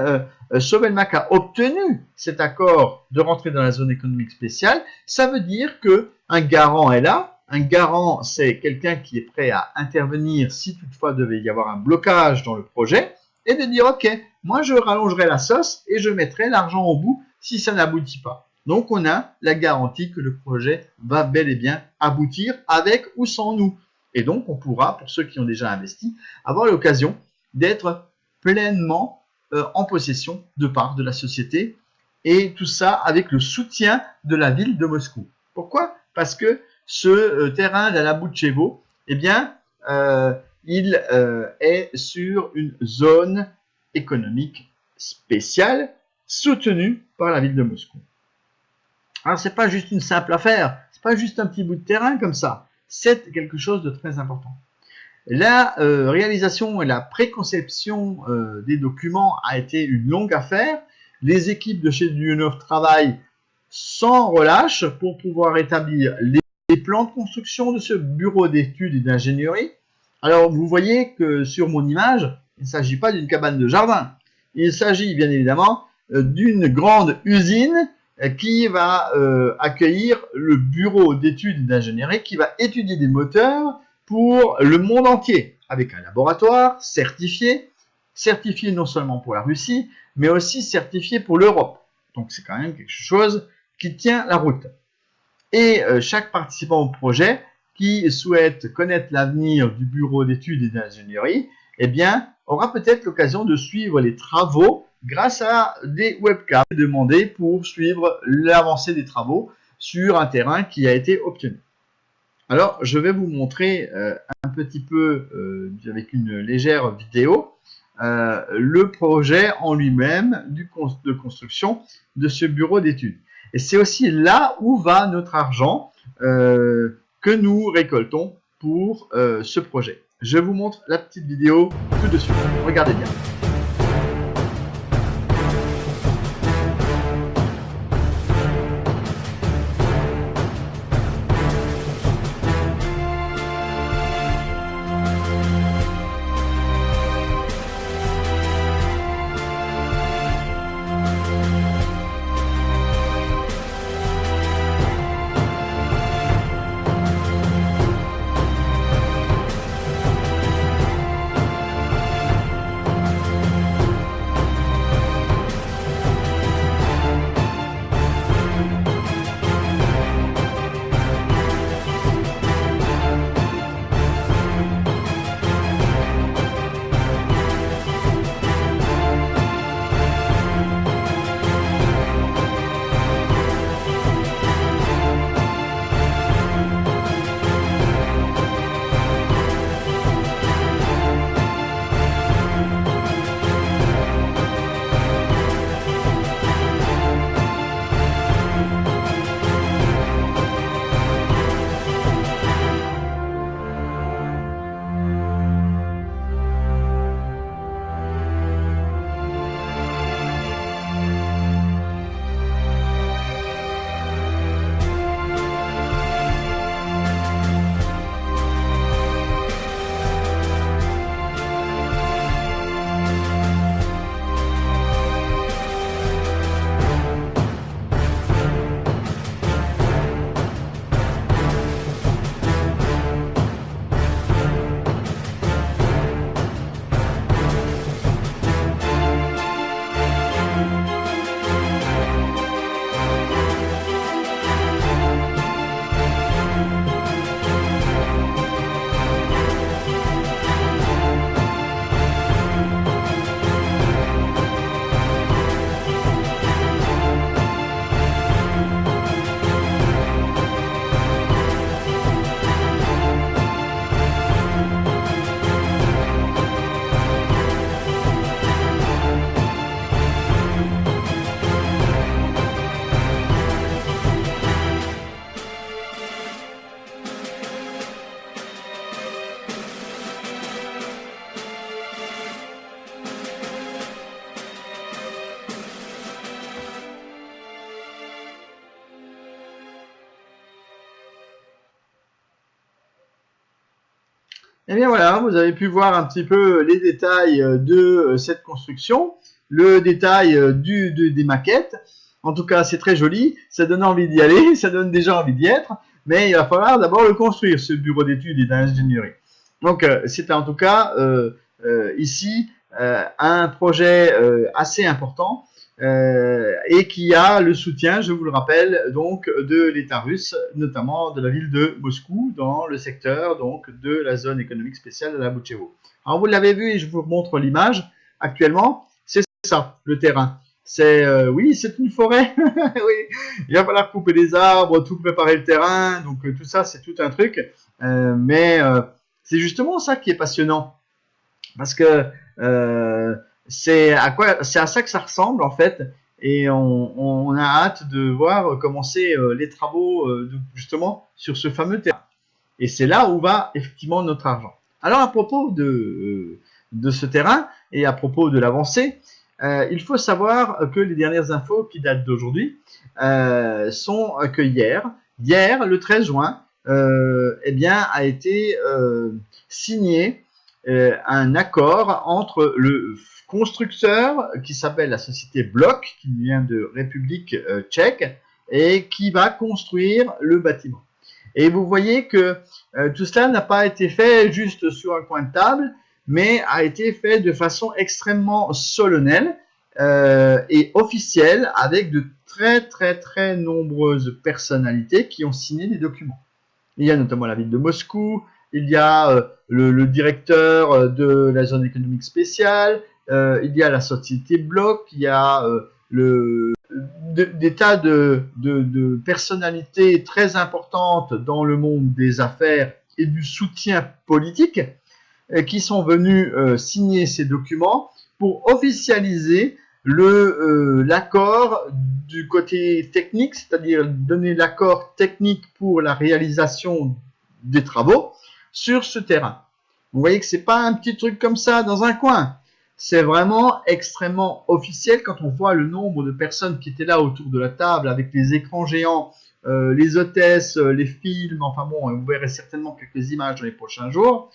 Speaker 1: Sovelmac a obtenu cet accord de rentrer dans la zone économique spéciale, ça veut dire qu'un garant est là. Un garant, c'est quelqu'un qui est prêt à intervenir si toutefois devait y avoir un blocage dans le projet, et de dire, ok, moi je rallongerai la sauce et je mettrai l'argent au bout si ça n'aboutit pas. Donc on a la garantie que le projet va bel et bien aboutir avec ou sans nous. Et donc on pourra, pour ceux qui ont déjà investi, avoir l'occasion d'être pleinement en possession de parts de la société, et tout ça avec le soutien de la ville de Moscou. Pourquoi? Parce que ce terrain de la Boutchevo, eh bien, il est sur une zone économique spéciale soutenue par la ville de Moscou. Alors, c'est pas juste une simple affaire, c'est pas juste un petit bout de terrain comme ça, c'est quelque chose de très important. La réalisation et la préconception des documents a été une longue affaire. Les équipes de chez Duyunov travaillent sans relâche pour pouvoir établir les plans de construction de ce bureau d'études et d'ingénierie. Alors, vous voyez que sur mon image, il ne s'agit pas d'une cabane de jardin. Il s'agit bien évidemment d'une grande usine qui va accueillir le bureau d'études et d'ingénierie, qui va étudier des moteurs pour le monde entier, avec un laboratoire certifié non seulement pour la Russie, mais aussi certifié pour l'Europe. Donc c'est quand même quelque chose qui tient la route. Et chaque participant au projet qui souhaite connaître l'avenir du bureau d'études et d'ingénierie, eh bien, aura peut-être l'occasion de suivre les travaux grâce à des webcams demandées pour suivre l'avancée des travaux sur un terrain qui a été obtenu. Alors, je vais vous montrer un petit peu, avec une légère vidéo, le projet en lui-même de construction de ce bureau d'études. Et c'est aussi là où va notre argent que nous récoltons pour ce projet. Je vous montre la petite vidéo tout de suite. Regardez bien. Et bien voilà, vous avez pu voir un petit peu les détails de cette construction, le détail des maquettes. En tout cas, c'est très joli, ça donne envie d'y aller, ça donne déjà envie d'y être, mais il va falloir d'abord le construire, ce bureau d'études et d'ingénierie. Donc, c'est en tout cas ici un projet assez important et qui a le soutien, je vous le rappelle, donc de l'État russe, notamment de la ville de Moscou, dans le secteur donc de la zone économique spéciale de la Boutchevo. Alors vous l'avez vu et je vous montre l'image actuellement, c'est ça le terrain. C'est oui, c'est une forêt. Oui, il va falloir couper des arbres, tout préparer le terrain, donc tout ça c'est tout un truc, mais c'est justement ça qui est passionnant, parce que c'est à ça que ça ressemble en fait, et on a hâte de voir commencer les travaux justement sur ce fameux terrain. Et c'est là où va effectivement notre argent. Alors à propos de ce terrain et à propos de l'avancée, il faut savoir que les dernières infos qui datent d'aujourd'hui sont que hier, le 13 juin, eh bien, a été signé un accord entre le constructeur qui s'appelle la société Block, qui vient de République tchèque, et qui va construire le bâtiment. Et vous voyez que tout cela n'a pas été fait juste sur un coin de table, mais a été fait de façon extrêmement solennelle et officielle, avec de très nombreuses personnalités qui ont signé des documents. Il y a notamment la ville de Moscou, il y a le directeur de la zone économique spéciale, il y a la société Bloc, il y a des tas de personnalités très importantes dans le monde des affaires et du soutien politique qui sont venus signer ces documents pour officialiser l'accord du côté technique, c'est-à-dire donner l'accord technique pour la réalisation des travaux sur ce terrain. Vous voyez que c'est pas un petit truc comme ça dans un coin. C'est vraiment extrêmement officiel quand on voit le nombre de personnes qui étaient là autour de la table avec les écrans géants, les hôtesses, les films, enfin bon, vous verrez certainement quelques images dans les prochains jours.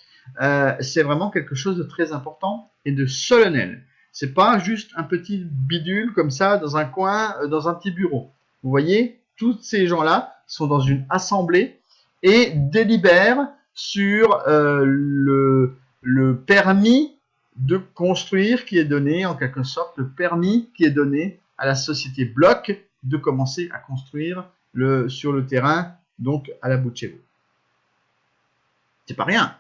Speaker 1: C'est vraiment quelque chose de très important et de solennel. C'est pas juste un petit bidule comme ça dans un coin, dans un petit bureau. Vous voyez, tous ces gens-là sont dans une assemblée et délibèrent sur le permis de construire qui est donné, en quelque sorte, le permis qui est donné à la société Bloc de commencer à construire sur le terrain, donc à la bout de chez vous. C'est pas rien.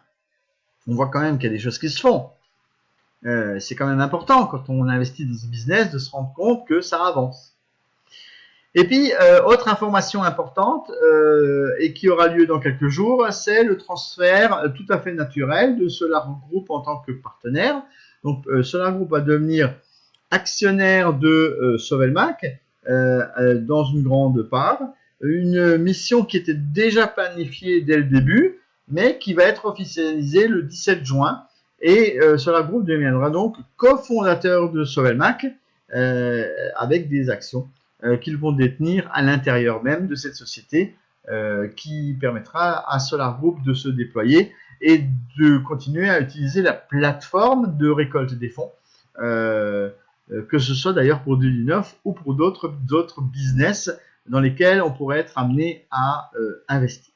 Speaker 1: On voit quand même qu'il y a des choses qui se font. C'est quand même important quand on investit dans ce business de se rendre compte que ça avance. Et puis, autre information importante et qui aura lieu dans quelques jours, c'est le transfert tout à fait naturel de Solar Group en tant que partenaire. Donc, Solar Group va devenir actionnaire de Sovelmac dans une grande part. Une mission qui était déjà planifiée dès le début, mais qui va être officialisée le 17 juin. Et Solar Group deviendra donc cofondateur de Sovelmac avec des actions qu'ils vont détenir à l'intérieur même de cette société qui permettra à Solar Group de se déployer et de continuer à utiliser la plateforme de récolte des fonds, que ce soit d'ailleurs pour de l'I9 ou pour d'autres business dans lesquels on pourrait être amené à investir.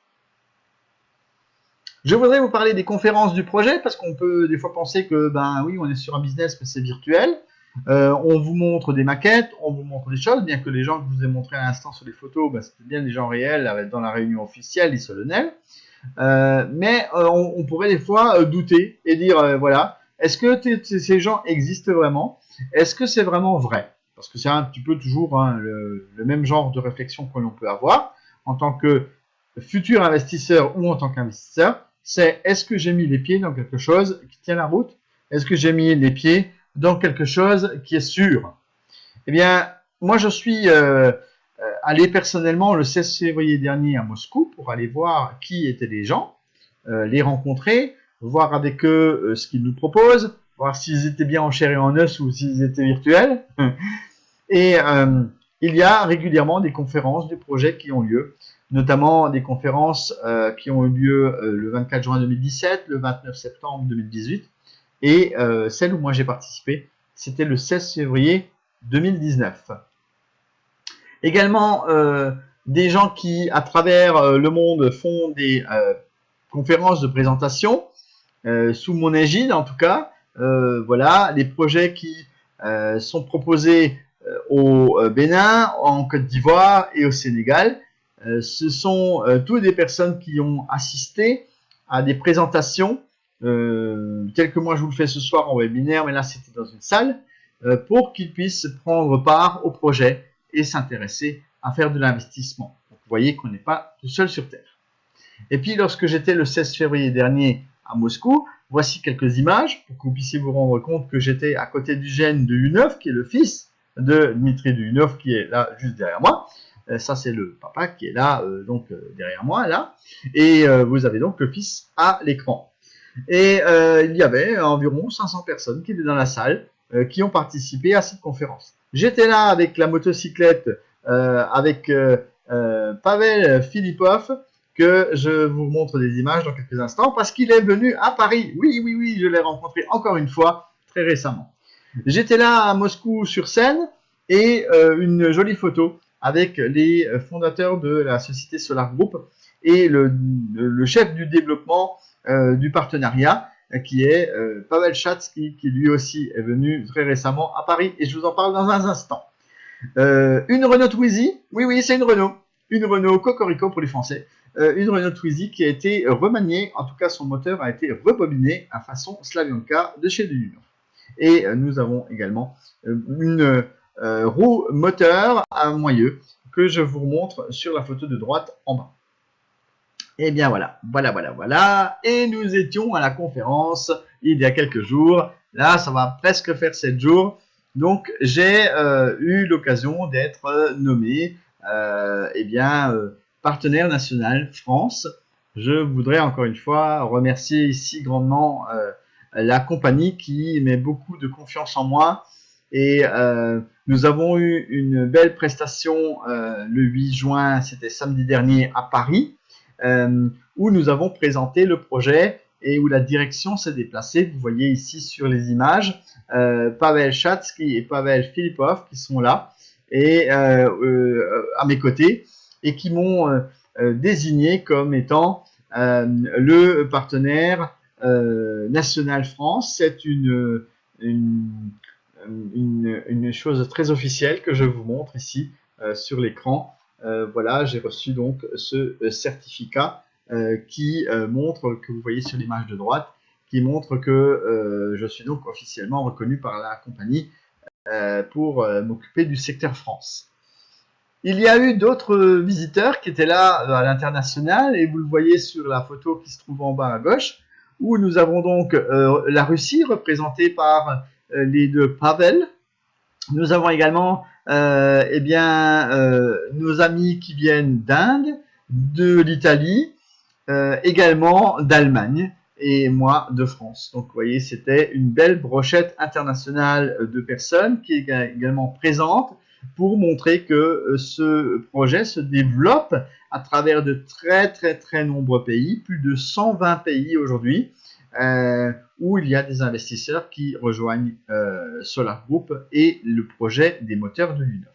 Speaker 1: Je voudrais vous parler des conférences du projet parce qu'on peut des fois penser que ben oui, on est sur un business mais c'est virtuel. On vous montre des maquettes, on vous montre des choses, bien que les gens que je vous ai montrés à l'instant sur les photos, ben, c'était bien des gens réels dans la réunion officielle et solennelle. Mais on pourrait des fois douter et dire voilà, est-ce que ces gens existent vraiment? Est-ce que c'est vraiment vrai? Parce que c'est un petit peu toujours le même genre de réflexion que l'on peut avoir en tant que futur investisseur ou en tant qu'investisseur. C'est est-ce que j'ai mis les pieds dans quelque chose qui tient la route? Est-ce que j'ai mis les pieds dans quelque chose qui est sûr? Eh bien, moi je suis allé personnellement le 16 février dernier à Moscou pour aller voir qui étaient les gens, les rencontrer, voir avec eux ce qu'ils nous proposent, voir s'ils étaient bien en chair et en os ou s'ils étaient virtuels. Et il y a régulièrement des conférences, des projets qui ont lieu, notamment des conférences qui ont eu lieu le 24 juin 2017, le 29 septembre 2018, et celle où moi j'ai participé, c'était le 16 février 2019. Également, des gens qui, à travers le monde, font des conférences de présentation, sous mon égide en tout cas. Voilà, les projets qui sont proposés au Bénin, en Côte d'Ivoire et au Sénégal. Ce sont toutes des personnes qui ont assisté à des présentations, telles que moi je vous le fais ce soir en webinaire, mais là c'était dans une salle, pour qu'ils puissent prendre part au projet et s'intéresser à faire de l'investissement. Vous voyez qu'on n'est pas tout seul sur Terre. Et puis lorsque j'étais le 16 février dernier à Moscou, voici quelques images pour que vous puissiez vous rendre compte que j'étais à côté du gène de Yunov, qui est le fils de Dmitri Yunov, qui est là juste derrière moi. Ça c'est le papa qui est là, derrière moi, là. Et vous avez donc le fils à l'écran. Et il y avait environ 500 personnes qui étaient dans la salle, qui ont participé à cette conférence. J'étais là avec la motocyclette, avec Pavel Filipov, que je vous montre des images dans quelques instants, parce qu'il est venu à Paris. Oui, oui, oui, je l'ai rencontré encore une fois, très récemment. J'étais là à Moscou sur scène, et une jolie photo avec les fondateurs de la société Solar Group, et le chef du développement du partenariat, qui est Pavel Chatsky, qui lui aussi est venu très récemment à Paris, et je vous en parle dans un instant. Une Renault Twizy, oui, c'est une Renault Cocorico pour les Français, une Renault Twizy qui a été remaniée, en tout cas son moteur a été rebobiné à façon Slavionka de chez Duyunov. Et nous avons également une roue moteur à moyeu que je vous montre sur la photo de droite en bas. Et bien voilà. Et nous étions à la conférence il y a quelques jours. Là, ça va presque faire 7 jours. Donc, j'ai eu l'occasion d'être nommé partenaire national France. Je voudrais encore une fois remercier ici grandement la compagnie qui met beaucoup de confiance en moi. Et nous avons eu une belle prestation le 8 juin, c'était samedi dernier à Paris, où nous avons présenté le projet et où la direction s'est déplacée. Vous voyez ici sur les images Pavel Chatsky et Pavel Filipov qui sont là et à mes côtés et qui m'ont désigné comme étant le partenaire national France. C'est une chose très officielle que je vous montre ici sur l'écran. Voilà, j'ai reçu donc ce certificat qui montre, que vous voyez sur l'image de droite, qui montre que je suis donc officiellement reconnu par la compagnie pour m'occuper du secteur France. Il y a eu d'autres visiteurs qui étaient là à l'international et vous le voyez sur la photo qui se trouve en bas à gauche, où nous avons donc la Russie représentée par les deux Pavel. Nous avons également nos amis qui viennent d'Inde, de l'Italie, également d'Allemagne et moi de France. Donc vous voyez, c'était une belle brochette internationale de personnes qui est également présente pour montrer que ce projet se développe à travers de très nombreux pays, plus de 120 pays aujourd'hui, où il y a des investisseurs qui rejoignent Solar Group et le projet des moteurs de Duyunov.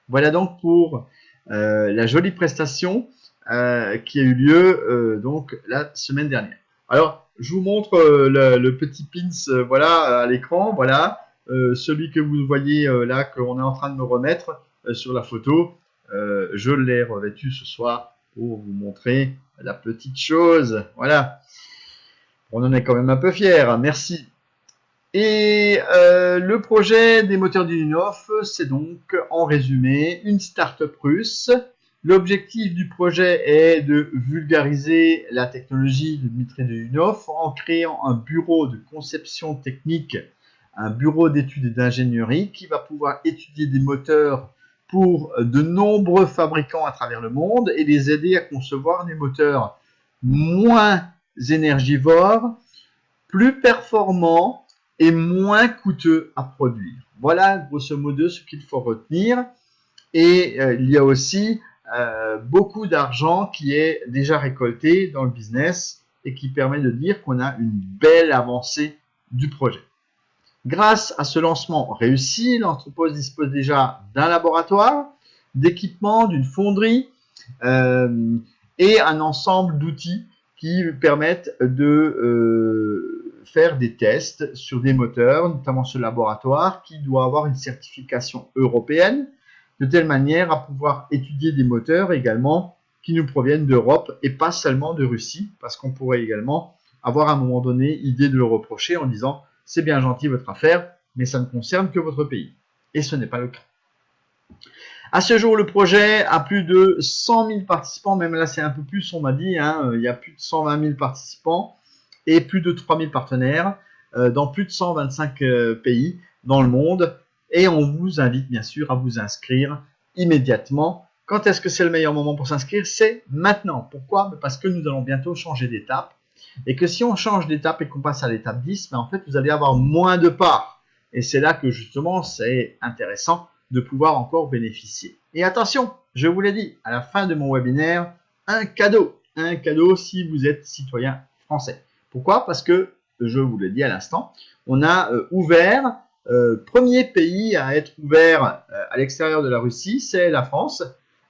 Speaker 1: Voilà donc pour la jolie prestation qui a eu lieu donc la semaine dernière. Alors, je vous montre le petit pins voilà, à l'écran. Voilà, celui que vous voyez là, qu'on est en train de me remettre sur la photo. Je l'ai revêtu ce soir pour vous montrer la petite chose. Voilà. On en est quand même un peu fiers, merci. Et le projet des moteurs Duyunov, c'est donc en résumé une start-up russe. L'objectif du projet est de vulgariser la technologie de Dmitry Duyunov en créant un bureau de conception technique, un bureau d'études et d'ingénierie qui va pouvoir étudier des moteurs pour de nombreux fabricants à travers le monde et les aider à concevoir des moteurs moins énergivores, plus performants et moins coûteux à produire. Voilà grosso modo ce qu'il faut retenir. Et il y a aussi beaucoup d'argent qui est déjà récolté dans le business et qui permet de dire qu'on a une belle avancée du projet. Grâce à ce lancement réussi, l'entreprise dispose déjà d'un laboratoire, d'équipements, d'une fonderie et un ensemble d'outils qui permettent de faire des tests sur des moteurs, notamment ce laboratoire qui doit avoir une certification européenne, de telle manière à pouvoir étudier des moteurs également qui nous proviennent d'Europe et pas seulement de Russie, parce qu'on pourrait également avoir à un moment donné idée de le reprocher en disant « c'est bien gentil votre affaire, mais ça ne concerne que votre pays ». Et ce n'est pas le cas. À ce jour, le projet a plus de 100 000 participants, même là c'est un peu plus, on m'a dit, hein, il y a plus de 120 000 participants et plus de 3 000 partenaires dans plus de 125 pays dans le monde. Et on vous invite bien sûr à vous inscrire immédiatement. Quand est-ce que c'est le meilleur moment pour s'inscrire? C'est maintenant. Pourquoi? Parce que nous allons bientôt changer d'étape. Et que si on change d'étape et qu'on passe à l'étape 10, ben en fait, vous allez avoir moins de parts. Et c'est là que justement, c'est intéressant de pouvoir encore bénéficier. Et attention, je vous l'ai dit, à la fin de mon webinaire, un cadeau. Un cadeau si vous êtes citoyen français. Pourquoi? Parce que, je vous l'ai dit à l'instant, on a ouvert... premier pays à être ouvert à l'extérieur de la Russie, c'est la France,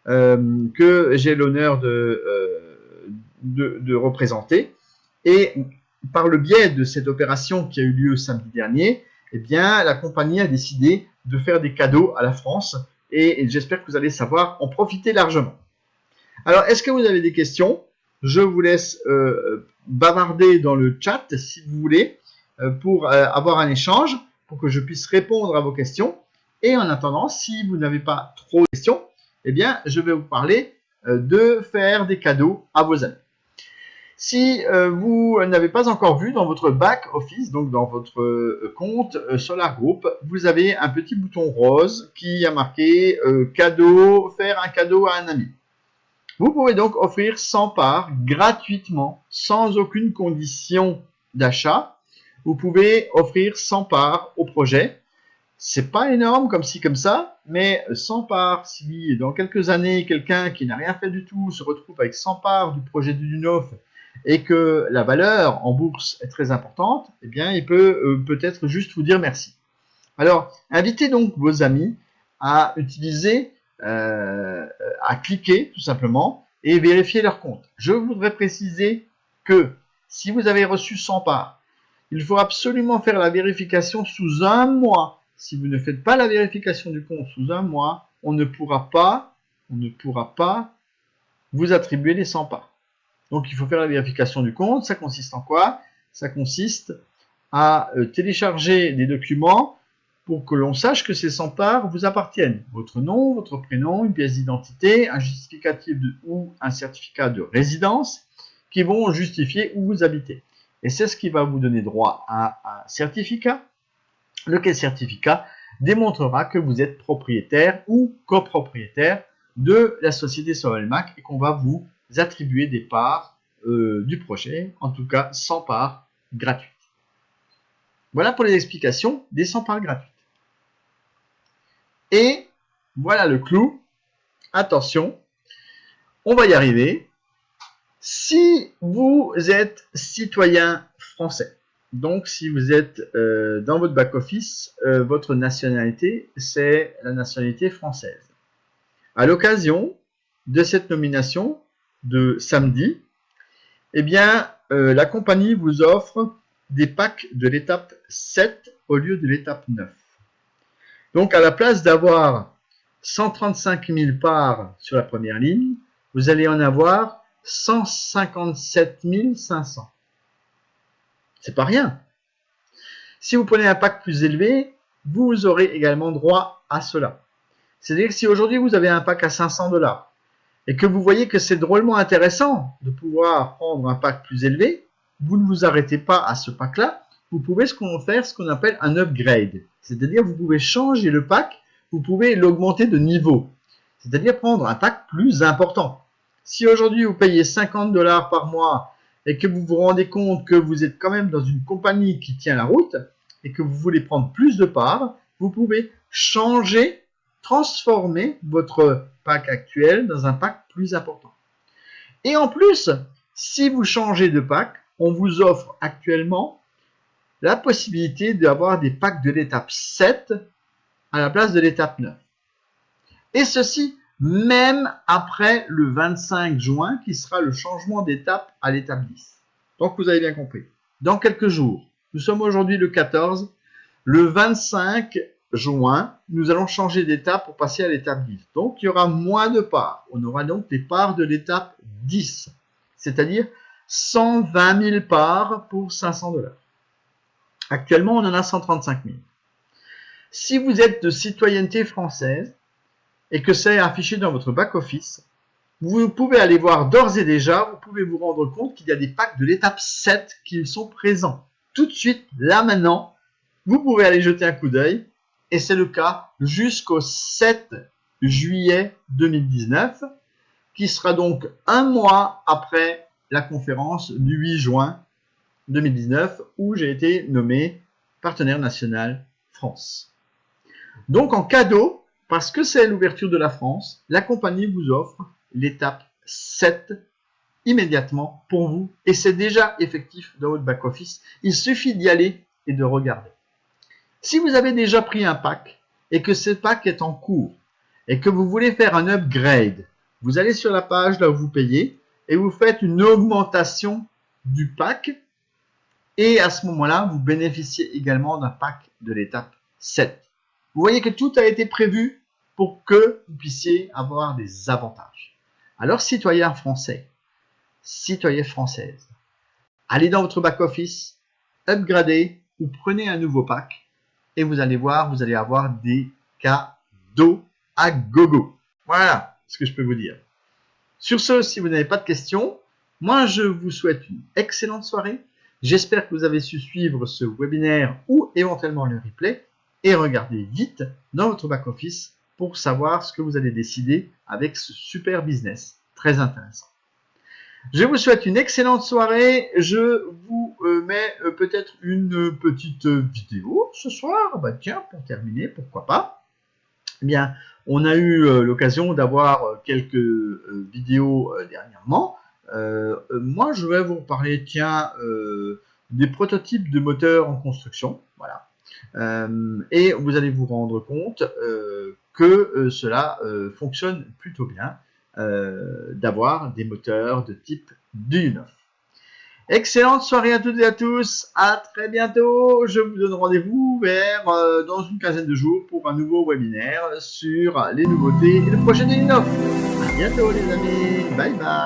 Speaker 1: que j'ai l'honneur de représenter. Et par le biais de cette opération qui a eu lieu samedi dernier, eh bien, la compagnie a décidé de faire des cadeaux à la France et j'espère que vous allez savoir en profiter largement. Alors, est-ce que vous avez des questions? Je vous laisse bavarder dans le chat si vous voulez pour avoir un échange, pour que je puisse répondre à vos questions. Et en attendant, si vous n'avez pas trop de questions, eh bien, je vais vous parler de faire des cadeaux à vos amis. Si vous n'avez pas encore vu dans votre back office, donc dans votre compte Solar Group, vous avez un petit bouton rose qui a marqué cadeau, faire un cadeau à un ami. Vous pouvez donc offrir 100 parts gratuitement, sans aucune condition d'achat. Vous pouvez offrir 100 parts au projet. C'est pas énorme comme ci, comme ça, mais 100 parts, si dans quelques années, quelqu'un qui n'a rien fait du tout se retrouve avec 100 parts du projet du Dunoff et que la valeur en bourse est très importante, eh bien, il peut peut-être juste vous dire merci. Alors, invitez donc vos amis à utiliser, à cliquer tout simplement et vérifier leur compte. Je voudrais préciser que si vous avez reçu 100 parts, il faut absolument faire la vérification sous un mois. Si vous ne faites pas la vérification du compte sous un mois, on ne pourra pas vous attribuer les 100 parts. Donc, il faut faire la vérification du compte. Ça consiste en quoi? Ça consiste à télécharger des documents pour que l'on sache que ces 100 parts vous appartiennent. Votre nom, votre prénom, une pièce d'identité, un justificatif ou un certificat de résidence qui vont justifier où vous habitez. Et c'est ce qui va vous donner droit à un certificat, lequel certificat démontrera que vous êtes propriétaire ou copropriétaire de la société Solelmac et qu'on va vous attribuer des parts du projet, en tout cas 100 parts gratuites. Voilà pour les explications des 100 parts gratuites. Et voilà le clou. Attention, on va y arriver. Si vous êtes citoyen français, donc si vous êtes dans votre back-office, votre nationalité, c'est la nationalité française. À l'occasion de cette nomination de samedi, eh bien, la compagnie vous offre des packs de l'étape 7 au lieu de l'étape 9. Donc, à la place d'avoir 135 000 parts sur la première ligne, vous allez en avoir 157 500. C'est pas rien. Si vous prenez un pack plus élevé, vous aurez également droit à cela. C'est-à-dire que si aujourd'hui vous avez un pack à 500 $ et que vous voyez que c'est drôlement intéressant de pouvoir prendre un pack plus élevé, vous ne vous arrêtez pas à ce pack-là, vous pouvez faire ce qu'on appelle un upgrade. C'est-à-dire vous pouvez changer le pack, vous pouvez l'augmenter de niveau. C'est-à-dire prendre un pack plus important. Si aujourd'hui vous payez 50 $ par mois et que vous vous rendez compte que vous êtes quand même dans une compagnie qui tient la route et que vous voulez prendre plus de parts, vous pouvez changer, transformer votre pack actuel dans un pack plus important. Et en plus, si vous changez de pack, on vous offre actuellement la possibilité d'avoir des packs de l'étape 7 à la place de l'étape 9. Et ceci même après le 25 juin qui sera le changement d'étape à l'étape 10. Donc vous avez bien compris. Dans quelques jours, nous sommes aujourd'hui le 14, le 25 juin, nous allons changer d'étape pour passer à l'étape 10. Donc il y aura moins de parts. On aura donc des parts de l'étape 10, c'est-à-dire 120 000 parts pour 500 $. Actuellement, on en a 135 000. Si vous êtes de citoyenneté française et que c'est affiché dans votre back-office, vous pouvez aller voir d'ores et déjà, vous pouvez vous rendre compte qu'il y a des packs de l'étape 7 qui sont présents. Tout de suite, là maintenant, vous pouvez aller jeter un coup d'œil et c'est le cas jusqu'au 7 juillet 2019 qui sera donc un mois après la conférence du 8 juin 2019 où j'ai été nommé partenaire national France. Donc en cadeau, parce que c'est l'ouverture de la France, la compagnie vous offre l'étape 7 immédiatement pour vous et c'est déjà effectif dans votre back-office. Il suffit d'y aller et de regarder. Si vous avez déjà pris un pack et que ce pack est en cours et que vous voulez faire un upgrade, vous allez sur la page là où vous payez et vous faites une augmentation du pack. Et à ce moment-là, vous bénéficiez également d'un pack de l'étape 7. Vous voyez que tout a été prévu pour que vous puissiez avoir des avantages. Alors, citoyens français, citoyennes françaises, allez dans votre back-office, upgradez ou prenez un nouveau pack et vous allez voir, vous allez avoir des cadeaux à gogo. Voilà ce que je peux vous dire. Sur ce, si vous n'avez pas de questions, moi je vous souhaite une excellente soirée. J'espère que vous avez su suivre ce webinaire ou éventuellement le replay et regardez vite dans votre back-office pour savoir ce que vous allez décider avec ce super business. Très intéressant. Je vous souhaite une excellente soirée. Je vous mets peut-être une petite vidéo ce soir. Bah tiens, pour terminer, pourquoi pas. Eh bien, on a eu l'occasion d'avoir quelques vidéos dernièrement. Moi, je vais vous parler, tiens, des prototypes de moteurs en construction. Voilà. Et vous allez vous rendre compte que cela fonctionne plutôt bien d'avoir des moteurs de type DUNOF. Excellente soirée à toutes et à tous, à très bientôt. Je vous donne rendez-vous dans une quinzaine de jours pour un nouveau webinaire sur les nouveautés et le projet DUNOF. À bientôt les amis, bye bye.